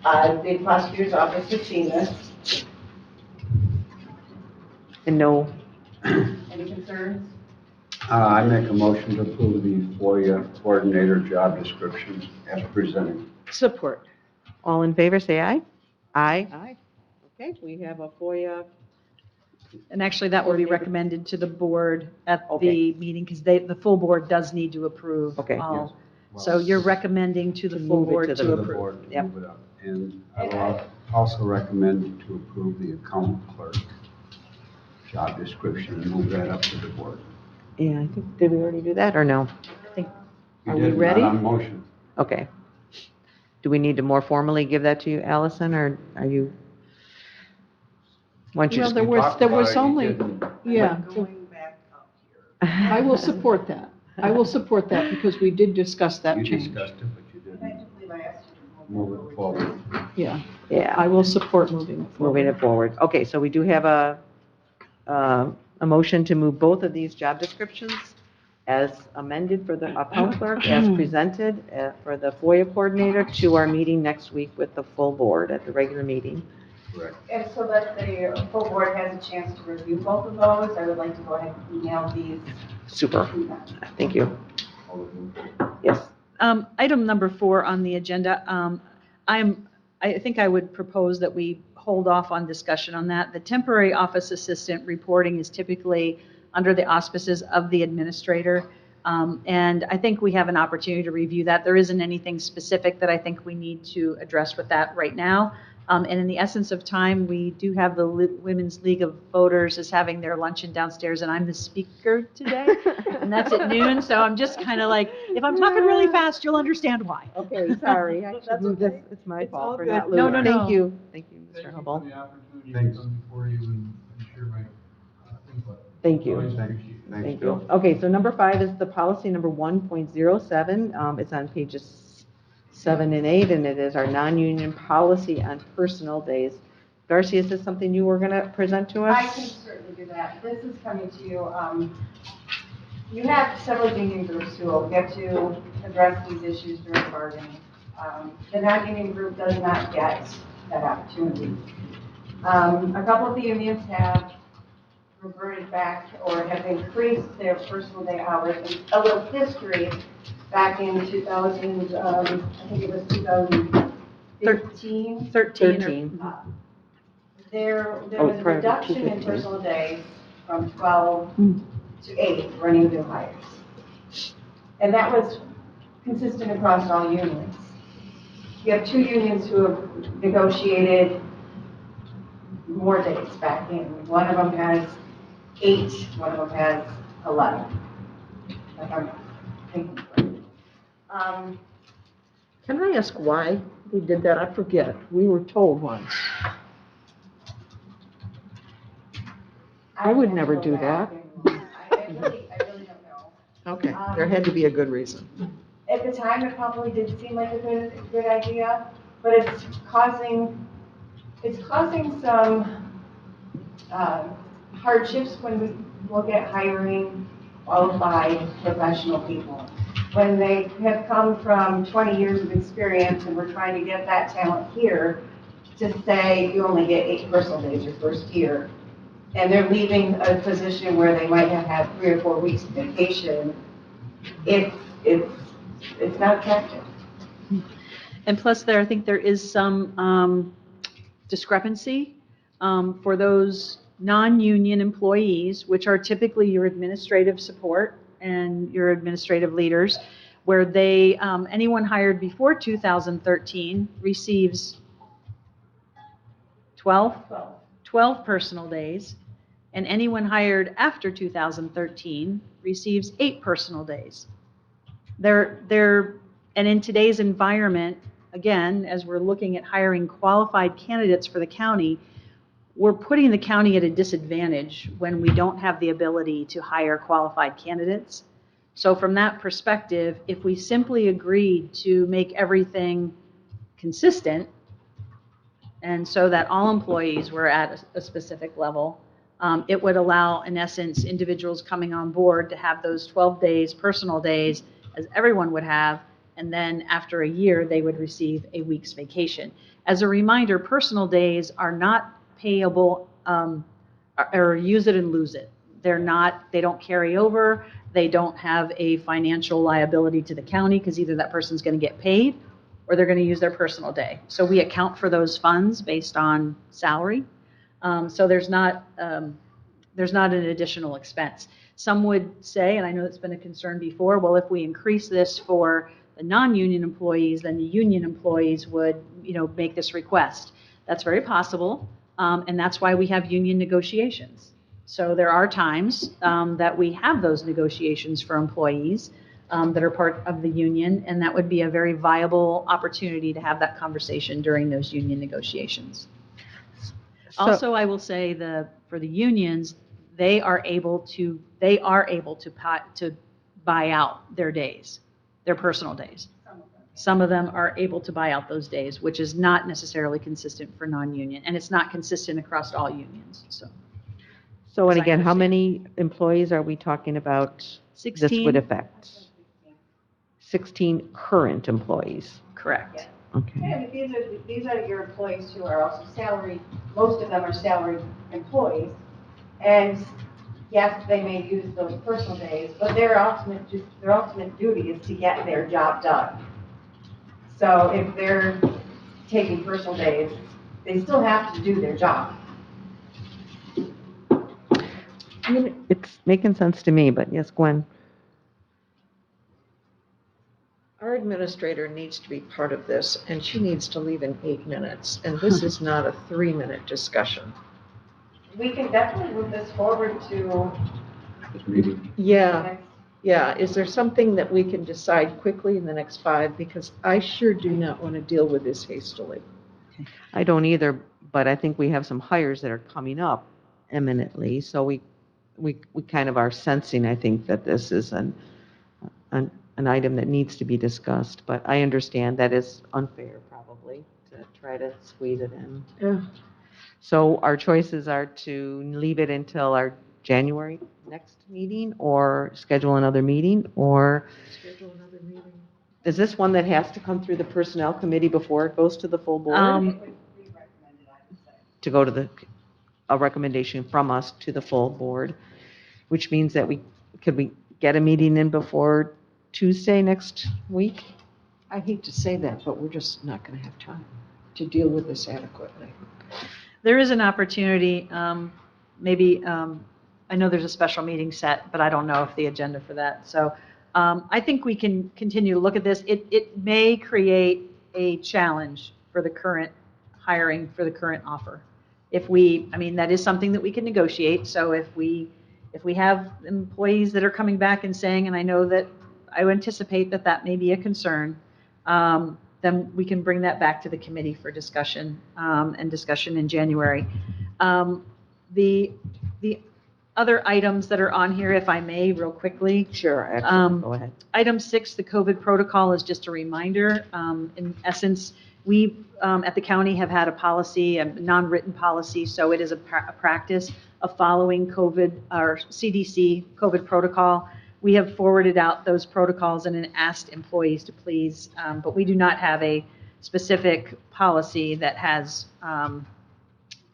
the prosecutor's office has seen this. And no, Any concerns? I make a motion to approve the FOIA coordinator job description as presented. Support. all in favor, say aye. Aye. Aye. Okay, we have a FOIA. And actually, that will be recommended to the board at the Okay. meeting, because the full board does need to approve Okay. all. So you're recommending to the To full move it board to to the To the approve. board, Yep. move it up. And I will also recommend to approve the accountant clerk job description and move that up to the board. Yeah, I think, did we already do that or no? You Are we did, ready? Not on motion. Okay. Do we need to more formally give that to you, Allison, or are you? Why don't you Well, just, there You was, talked there about was it, you only, didn't. yeah, Going back up I will support that. I will support that because we did discuss that You change. discussed it, but you I didn't do believe I asked you to move it forward. Yeah, yeah, I will support moving it forward. moving it forward. Okay, so we do have a motion to move both of these job descriptions as amended for the town clerk, as presented for the FOIA coordinator to our meeting next week with the full board at the regular meeting. Correct. And so that the full board has a chance to review both of those, I would like to go ahead and email these Super, to them. thank you. Yes, Item number 4 on the agenda, I think I would propose that we hold off on discussion on that. The temporary office assistant reporting is typically under the auspices of the administrator. And I think we have an opportunity to review that. There isn't anything specific that I think we need to address with that right now. And in the essence of time, we do have the Women's League of Voters is having their luncheon downstairs, and I'm the speaker today. And that's at noon, so I'm just kind of like, if I'm talking really fast, you'll understand why. okay, sorry, I should That's move this, okay. it's my It's all fault for good. not No, moving. no, no. Thank you, Mr. Thank you Hubble. for the opportunity Thanks. to come before you and share my input. Thank you. Always appreciate it. Thanks, Thank Bill. you. Okay, so number 5 is the policy number 1.07. It's on pages 7 and 8, and it is our non-union policy on personal days. Darcy, is this something you were going to present to us? I can certainly do that. This is coming to you, you have several union groups who will get to address these issues during bargaining. The non-union group does not get that opportunity. A couple of the unions have reverted back or have increased their personal day hours. And a little history, back in 2000, I think it was 2015. 13. There Oh, was a prior to reduction in 215. personal days from 12 to 8 for any new hires. And that was consistent across all unions. You have 2 unions who have negotiated more days back in. One of them has 8, one of them has 11. If I'm thinking correctly. Can I ask why they did that? I forget. We were told once. I would can't never go do back that. and- I really don't know. Okay, there had to be a good reason. At the time, it probably did seem like a good idea, but it's causing some hardships when we look at hiring qualified professional people. When they have come from 20 years of experience and we're trying to get that talent here, to say you only get 8 personal days your first year, and they're leaving a position where they might have had 3 or 4 weeks of vacation, it's not effective. And plus I think there is some discrepancy for those non-union employees, which are typically your administrative support and your administrative leaders, where they, anyone hired before 2013 receives 12 personal days, and anyone hired after 2013 receives 8 personal days. And in today's environment, again, as we're looking at hiring qualified candidates for the county, we're putting the county at a disadvantage when we don't have the ability to hire qualified candidates. So from that perspective, if we simply agreed to make everything consistent, and so that all employees were at a specific level, it would allow, in essence, individuals coming on board to have those 12 days, personal days, as everyone would have, and then after a year, they would receive a week's vacation. As a reminder, personal days are not payable, or use it and lose it. They don't carry over, they don't have a financial liability to the county, because either that person's going to get paid or they're going to use their personal day. So we account for those funds based on salary. So there's not an additional expense. Some would say, and I know that's been a concern before, well, if we increase this for the non-union employees, then the union employees would, make this request. That's very possible, and that's why we have union negotiations. So there are times that we have those negotiations for employees that are part of the union, and that would be a very viable opportunity to have that conversation during those union negotiations. Also, I will say for the unions, they are able to buy out their days, their personal days. Some of them are able to buy out those days, which is not necessarily consistent for non-union, and it's not consistent across all unions, so. So, and As I again, how understand. many employees are we talking about this would 16? affect? 16 current employees. Correct. Okay. Yeah, but these are your employees who are also salaried, most of them are salaried employees. And yes, they may use those personal days, but their ultimate duty is to get their job done. So if they're taking personal days, they still have to do their job. I mean, it's making sense to me, but yes, Gwen. Our administrator needs to be part of this, and she needs to leave in 8 minutes, and this is not a 3-minute discussion. We can definitely move this forward to This meeting. Yeah, next. yeah, is there something that we can decide quickly in the next 5? Because I sure do not want to deal with this hastily. I don't either, but I think we have some hires that are coming up imminently, so we kind of are sensing, I think, that this is an item that needs to be discussed, but I understand that is unfair, probably, to try to squeeze it in. Yeah. So our choices are to leave it until our January next meeting, or schedule another meeting, or Schedule another meeting. is this one that has to come through the Personnel Committee before it goes to the full board? To go to a recommendation from us to the full board, which means that could we get a meeting in before Tuesday next week? I hate to say that, but we're just not going to have time to deal with this adequately. There is an opportunity, maybe, I know there's a special meeting set, but I don't know if the agenda for that. So I think we can continue to look at this. It may create a challenge for the current hiring, for the current offer. That is something that we can negotiate. So if we have employees that are coming back and saying, and I know that I anticipate that may be a concern, then we can bring that back to the committee for discussion, and discussion in January. The other items that are on here, if I may, real quickly. Sure, actually, go ahead. Item 6, the COVID protocol, is just a reminder. In essence, we at the county have had a policy, a non-written policy, so it is a practice of following COVID or CDC COVID protocol. We have forwarded out those protocols and asked employees to please, but we do not have a specific policy that has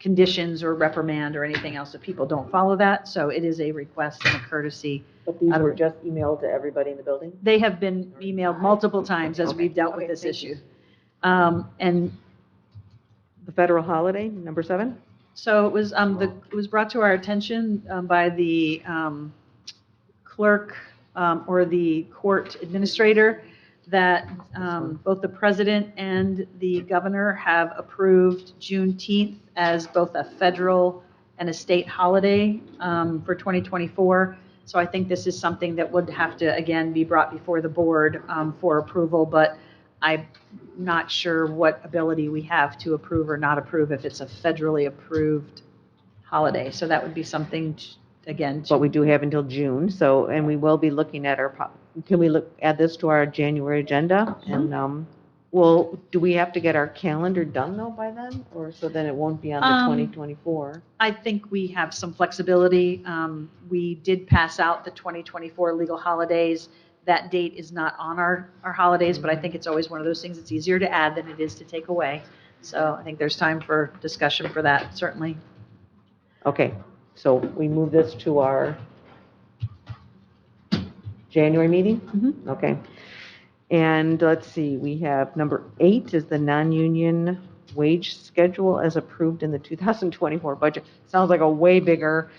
conditions or reprimand or anything else if people don't follow that. So it is a request and a courtesy. But these were just emailed to everybody in the building? They have been emailed multiple times as we've dealt with this issue. And The federal holiday, number 7? so it was brought to our attention by the clerk or the court administrator that both the president and the governor have approved Juneteenth as both a federal and a state holiday for 2024. So I think this is something that would have to, again, be brought before the board for approval, but I'm not sure what ability we have to approve or not approve if it's a federally approved holiday. So that would be something, again. But we do have until June, so, and we will be looking at can we add this to our January agenda? And, do we have to get our calendar done though by then? Or so then it won't be on the 2024? I think we have some flexibility. We did pass out the 2024 legal holidays. That date is not on our holidays, but I think it's always one of those things that's easier to add than it is to take away. So I think there's time for discussion for that, certainly. Okay, so we move this to our January meeting? Mhm. Okay. And let's see, we have number 8 is the non-union wage schedule as approved in the 2024 budget. Sounds like a way bigger,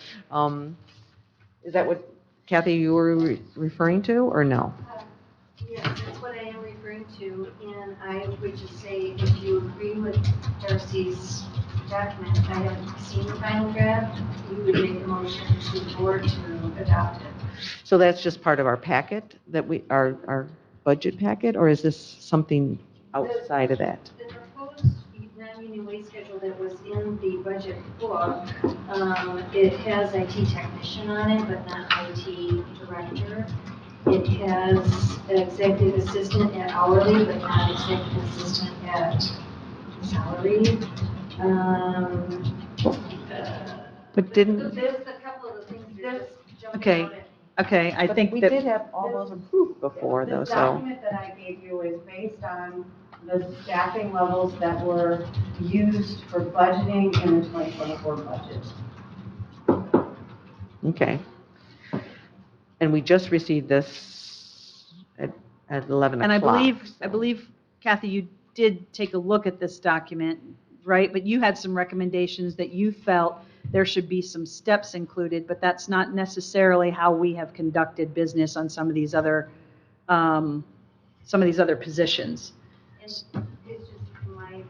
is that what, Kathy, you were referring to, or no? Yes, that's what I am referring to, and I would just say, if you agree with Darcy's document, I haven't seen the final draft, you would make a motion to the board to adopt it. So that's just part of our packet, that our budget packet, or is this something outside of that? The proposed non-union wage schedule that was in the budget book, it has IT technician on it, but not IT director. It has executive assistant at hourly, but not executive assistant at salary. But didn't, There's a couple of the things that just jumping Okay. out at me. okay, I But think we that. did have all those approved before, though, This so. document that I gave you is based on the staffing levels that were used for budgeting in the 2024 budget. Okay. And we just received this at 11 And o'clock. I believe, Kathy, you did take a look at this document, right? But you had some recommendations that you felt there should be some steps included, but that's not necessarily how we have conducted business on some of these other positions. And it's just my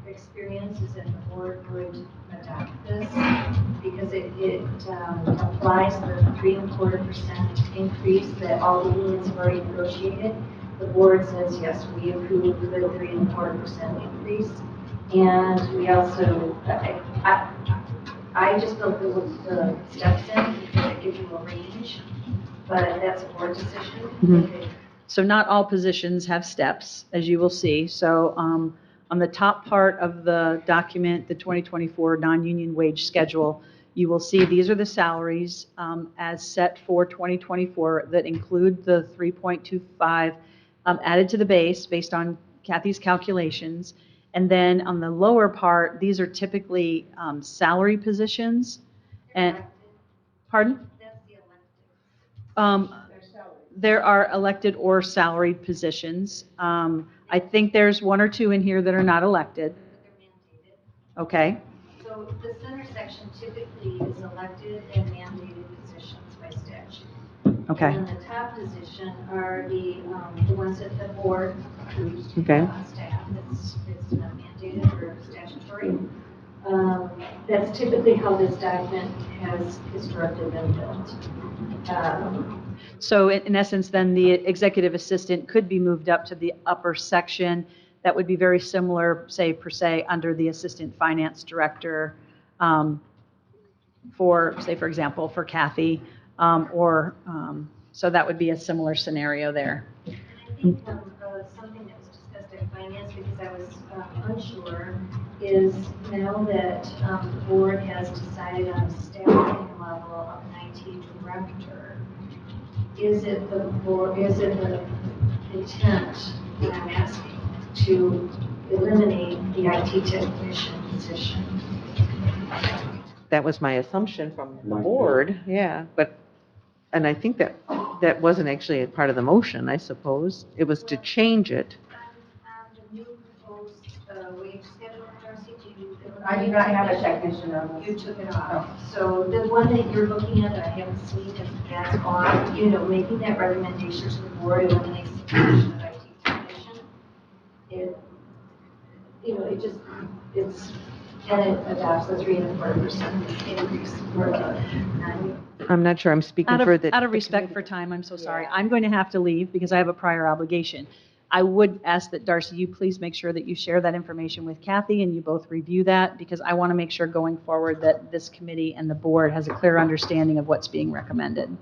experience is that the board would adopt this because it applies the 3.25% increase that all the unions have already negotiated. The board says, yes, we approve the 3.25% increase. And we also, I just built the steps in because it gives you a range, but that's a board decision. Mhm. So not all positions have steps, as you will see. So on the top part of the document, the 2024 non-union wage schedule, you will see these are the salaries as set for 2024 that include the 3.25 added to the base based on Kathy's calculations. And then on the lower part, these are typically salary positions. And, pardon? That's the elected. There are elected or salaried positions. I think there's one or two in here that are not elected. But they're mandated. Okay, So the center section typically is elected and mandated positions by statute. okay, And then the top position are the ones that the board approves. Okay. Staff, it's not mandated or statutory. That's typically how this document has historically been built. so in essence, then the executive assistant could be moved up to the upper section. That would be very similar, say, per se, under the assistant finance director for, say, for example, for Kathy, so that would be a similar scenario there. And I think something that was discussed at finance, because I was unsure, is now that the board has decided on a staffing level of an IT director, is it the intent that I'm asking to eliminate the IT technician position? That was my assumption from the board, yeah, but, and I think that wasn't actually a part of the motion, I suppose. It was to change it. On the new proposed wage schedule, Darcy, I do not have a technician on You this. took it off. So the one that you're looking at that I haven't seen, if that's on, making that recommendation to the board eliminates the position of IT technician. And it adopts the 3.25% increase for I'm not sure I'm speaking Out for the. of respect for time, I'm so sorry. I'm going to have to leave because I have a prior obligation. I would ask that, Darcy, you please make sure that you share that information with Kathy and you both review that, because I want to make sure going forward that this committee and the board has a clear understanding of what's being recommended.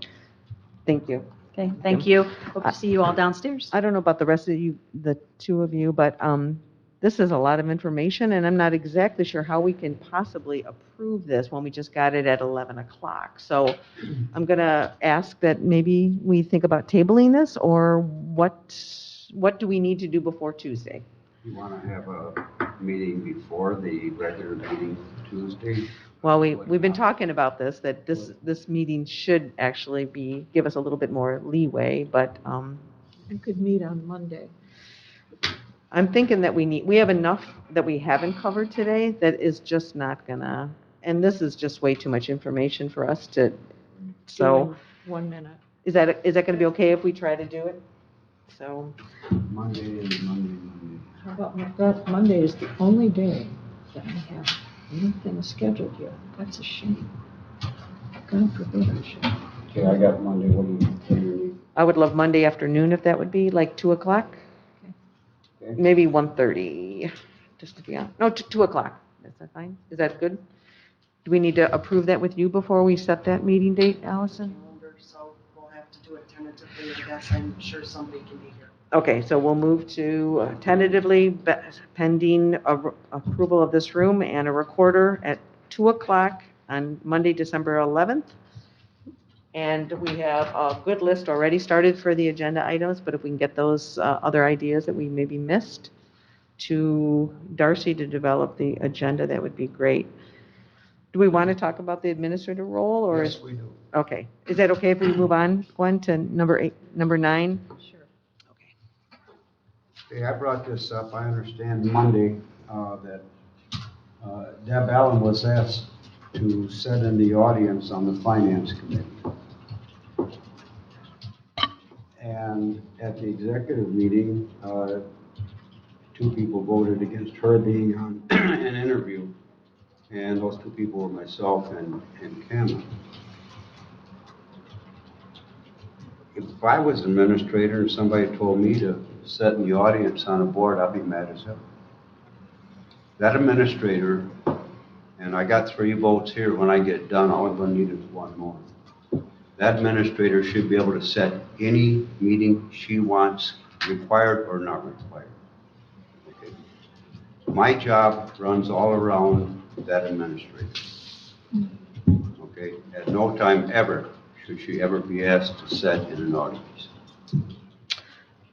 Thank you. Okay, thank you. Hope to see you all downstairs. I don't know about the rest of you, the two of you, but this is a lot of information, and I'm not exactly sure how we can possibly approve this when we just got it at 11 o'clock. So I'm going to ask that maybe we think about tabling this, or what do we need to do before Tuesday? You want to have a meeting before the regular meeting Tuesday? Well, we've been talking about this, that this meeting should actually give us a little bit more leeway, but I could meet on Monday. I'm thinking that we have enough that we haven't covered today that is just not gonna, and this is just way too much information for us to, so. In 1 minute. Is that gonna be okay if we try to do it? So, Monday. How about that? Monday is the only day that I have Nothing is scheduled yet. That's a shame. God forbid I should. Okay, I got Monday, what do you need? I would love Monday afternoon if that would be like 2 o'clock. Okay. Maybe 1:30, just to be on, no, 2 o'clock. Is that fine? Is that good? Do we need to approve that with you before we set that meeting date, Allison? So we'll have to do it tentatively, I guess. I'm sure somebody can be here. Okay, so we'll move to tentatively pending approval of this room and a recorder at 2 o'clock on Monday, December 11th. And we have a good list already started for the agenda items, but if we can get those other ideas that we maybe missed to Darcy to develop the agenda, that would be great. Do we want to talk about the administrative role, or? Yes, we do. Okay, is that okay if we move on, Gwen, to number 9? Sure. Okay, I brought this up, I understand Monday, that Deb Allen was asked to sit in the audience on the Finance Committee. And at the executive meeting, 2 people voted against her being on an interview. And those 2 people were myself and Cameron. If I was administrator and somebody told me to sit in the audience on a board, I'd be mad as hell. That administrator, and I got 3 votes here, when I get done, all I'm gonna need is 1 more. That administrator should be able to set any meeting she wants, required or not required. Okay. My job runs all around that administrator. Okay, at no time ever should she ever be asked to sit in an audience.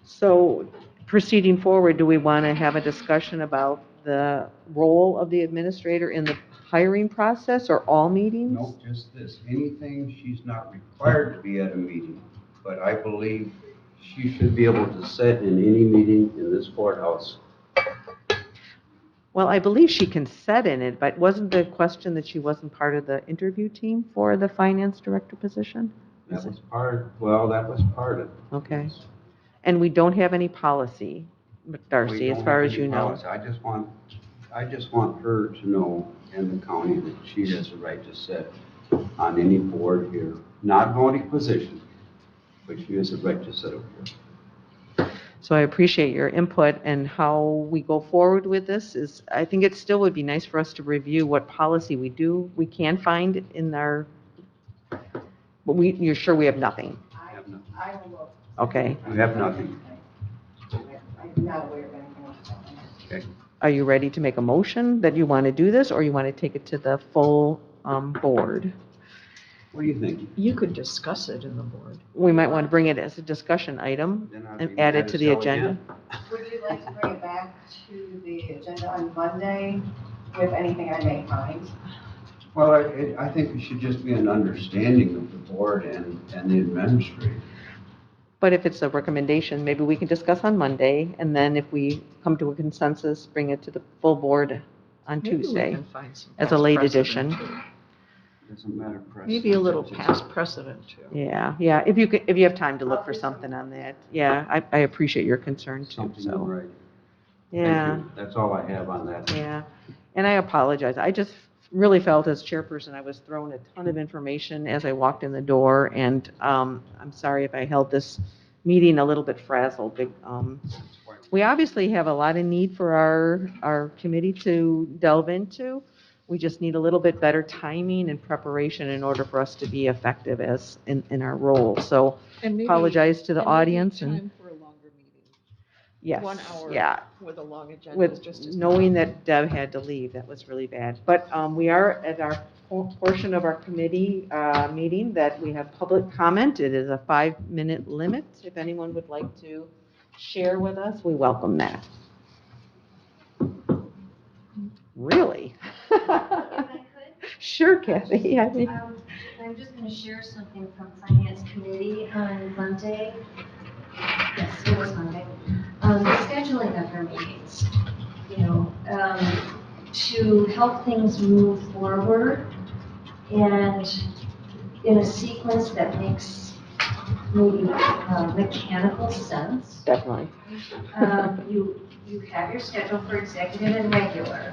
So proceeding forward, do we want to have a discussion about the role of the administrator in the hiring process or all meetings? No, just this, anything she's not required to be at a meeting, but I believe she should be able to sit in any meeting in this courthouse. Well, I believe she can sit in it, but wasn't the question that she wasn't part of the interview team for the finance director position? That was part, well, that was part of it. Okay. And we don't have any policy, Darcy, We as don't far have as any you know. policy. I just want her to know, and the county, that she has the right to sit on any board here, not voting position, but she has the right to sit up here. So I appreciate your input, and how we go forward with this is, I think it still would be nice for us to review what policy we can find in our, but you're sure we have nothing? I have nothing. I will look. Okay. You have nothing. I'm not aware of anything else. Okay. Are you ready to make a motion that you want to do this, or you want to take it to the full board? What do you think? You could discuss it in the board. We might want to bring it as a discussion item Then I'd and be add mad it to as the hell agenda. again. Would you like to bring it back to the agenda on Monday with anything I may find? Well, I think it should just be an understanding of the board and the administrator. But if it's a recommendation, maybe we can discuss on Monday, and then if we come to a consensus, bring it to the full board on Maybe we Tuesday can find some as a past late precedent, addition. too. Doesn't matter. Precedent. Maybe a little It's just- past precedent too. Yeah, if you have time to look for something on that. Yeah, I appreciate your concern too, Something so. right. Yeah. Thank you. That's all I have on that. Yeah, and I apologize. I just really felt as chairperson, I was thrown a ton of information as I walked in the door, and I'm sorry if I held this meeting a little bit frazzled. We obviously have a lot of need for our committee to delve into. We just need a little bit better timing and preparation in order for us to be effective as in our role. So And maybe- apologize to the and maybe audience and Time for a longer meeting. yes, 1 hour yeah. with a long agenda is With just as. knowing that Deb had to leave, that was really bad. But we are at our portion of our committee meeting that we have public comment. It is a 5-minute limit. If anyone would like to share with us, we welcome that. Really? If I could? Sure, Kathy. I think- I'm just going to share something from Finance Committee on Monday. Yes, it was Monday. The scheduling of our meetings, to help things move forward and in a sequence that makes maybe mechanical sense. Definitely. You have your schedule for executive and regular.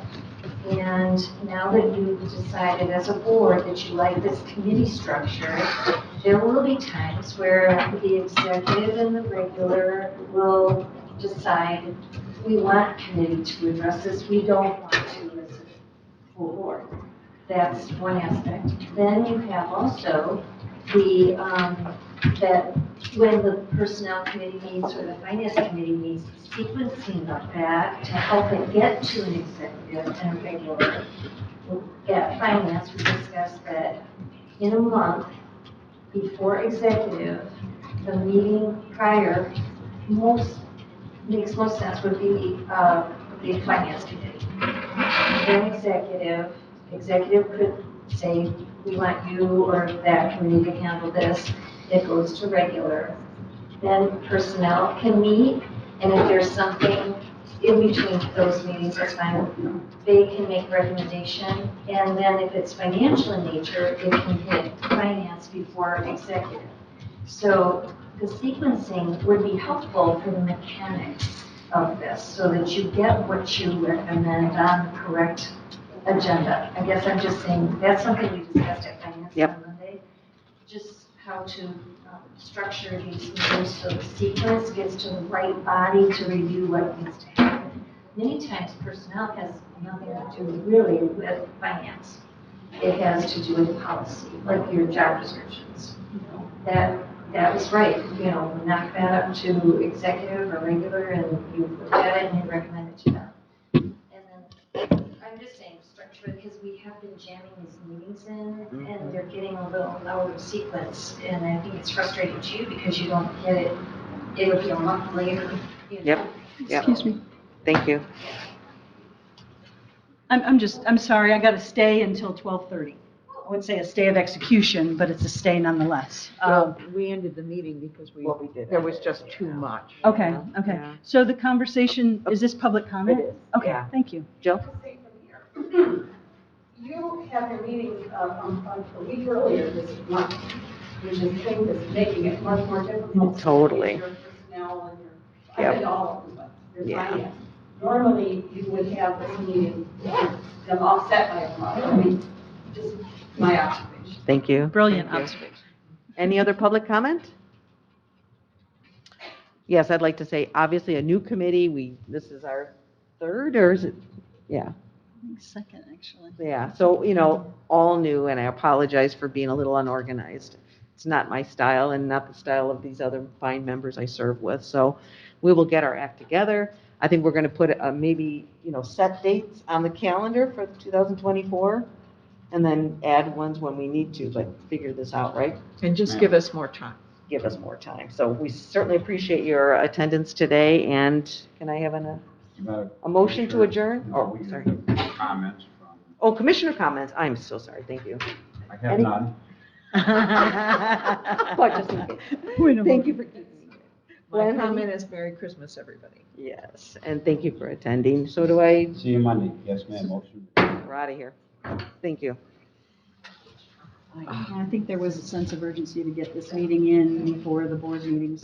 And now that you've decided as a board that you like this committee structure, there will be times where the executive and the regular will decide, we want committee to address this, we don't want to as a full board. That's one aspect. Then you have also the, that when the personnel committee meets or the finance committee meets, sequencing of that to help it get to an executive and a regular. At finance, we discussed that in a month before executive, the meeting prior, makes most sense would be the finance committee. Then executive could say, we want you or that committee to handle this. It goes to regular. Then personnel can meet, and if there's something in between those meetings, that's fine. They can make recommendation, and then if it's financial in nature, it can hit finance before executive. So the sequencing would be helpful for the mechanics of this, so that you get what you recommend on the correct agenda. I guess I'm just saying, that's something we discussed at finance on Monday, just how to structure these meetings so the sequence gets to the right body to review what needs to happen. Many times personnel has nothing to do really with finance. It has to do with policy, like your job descriptions. That was right, knock that up to executive or regular, and you look at it and you recommend it to them. And then, I'm just saying structure, because we have been jamming these meetings in, and they're getting a little out of sequence, and I think it's frustrating to you because you don't get it, it would be a month later. Yep. Excuse me. Thank you. I'm sorry, I got to stay until 12:30. I would say a stay of execution, but it's a stay nonetheless. Well, we ended the meeting because we did. there was just too much. Okay. Yeah. So the conversation, is this public comment? It is, Okay, yeah. thank you. Jill? You have your meetings a week earlier this month, which is the thing that's making it much more difficult. Totally. Your personnel and Yep. I think all of them, but your Yeah. finance. Normally, you would have this meeting, them offset by a month. I mean, just my observation. Thank you. Brilliant Thank you. observation. Any other public comment? Yes, I'd like to say, obviously, a new committee, this is our third, or is it? Yeah, Second, actually. yeah. So, all new, and I apologize for being a little unorganized. It's not my style and not the style of these other fine members I serve with. So we will get our act together. I think we're going to put maybe, set dates on the calendar for 2024, and then add ones when we need to, but figure this out, right? And just give us more time. Give us more time. So we certainly appreciate your attendance today, and can I have a motion to adjourn? No, we sorry. have comments from, Oh, commissioner comments. I'm so sorry. Thank you. I have none. But just in case. Point of Thank order. you for keeping me. My Glenn, comment is Merry Christmas, everybody. Yes, and thank you for attending. So do I, See you Monday. Yes, ma'am, motion. we're out of here. Thank you. I think there was a sense of urgency to get this meeting in before the board meetings.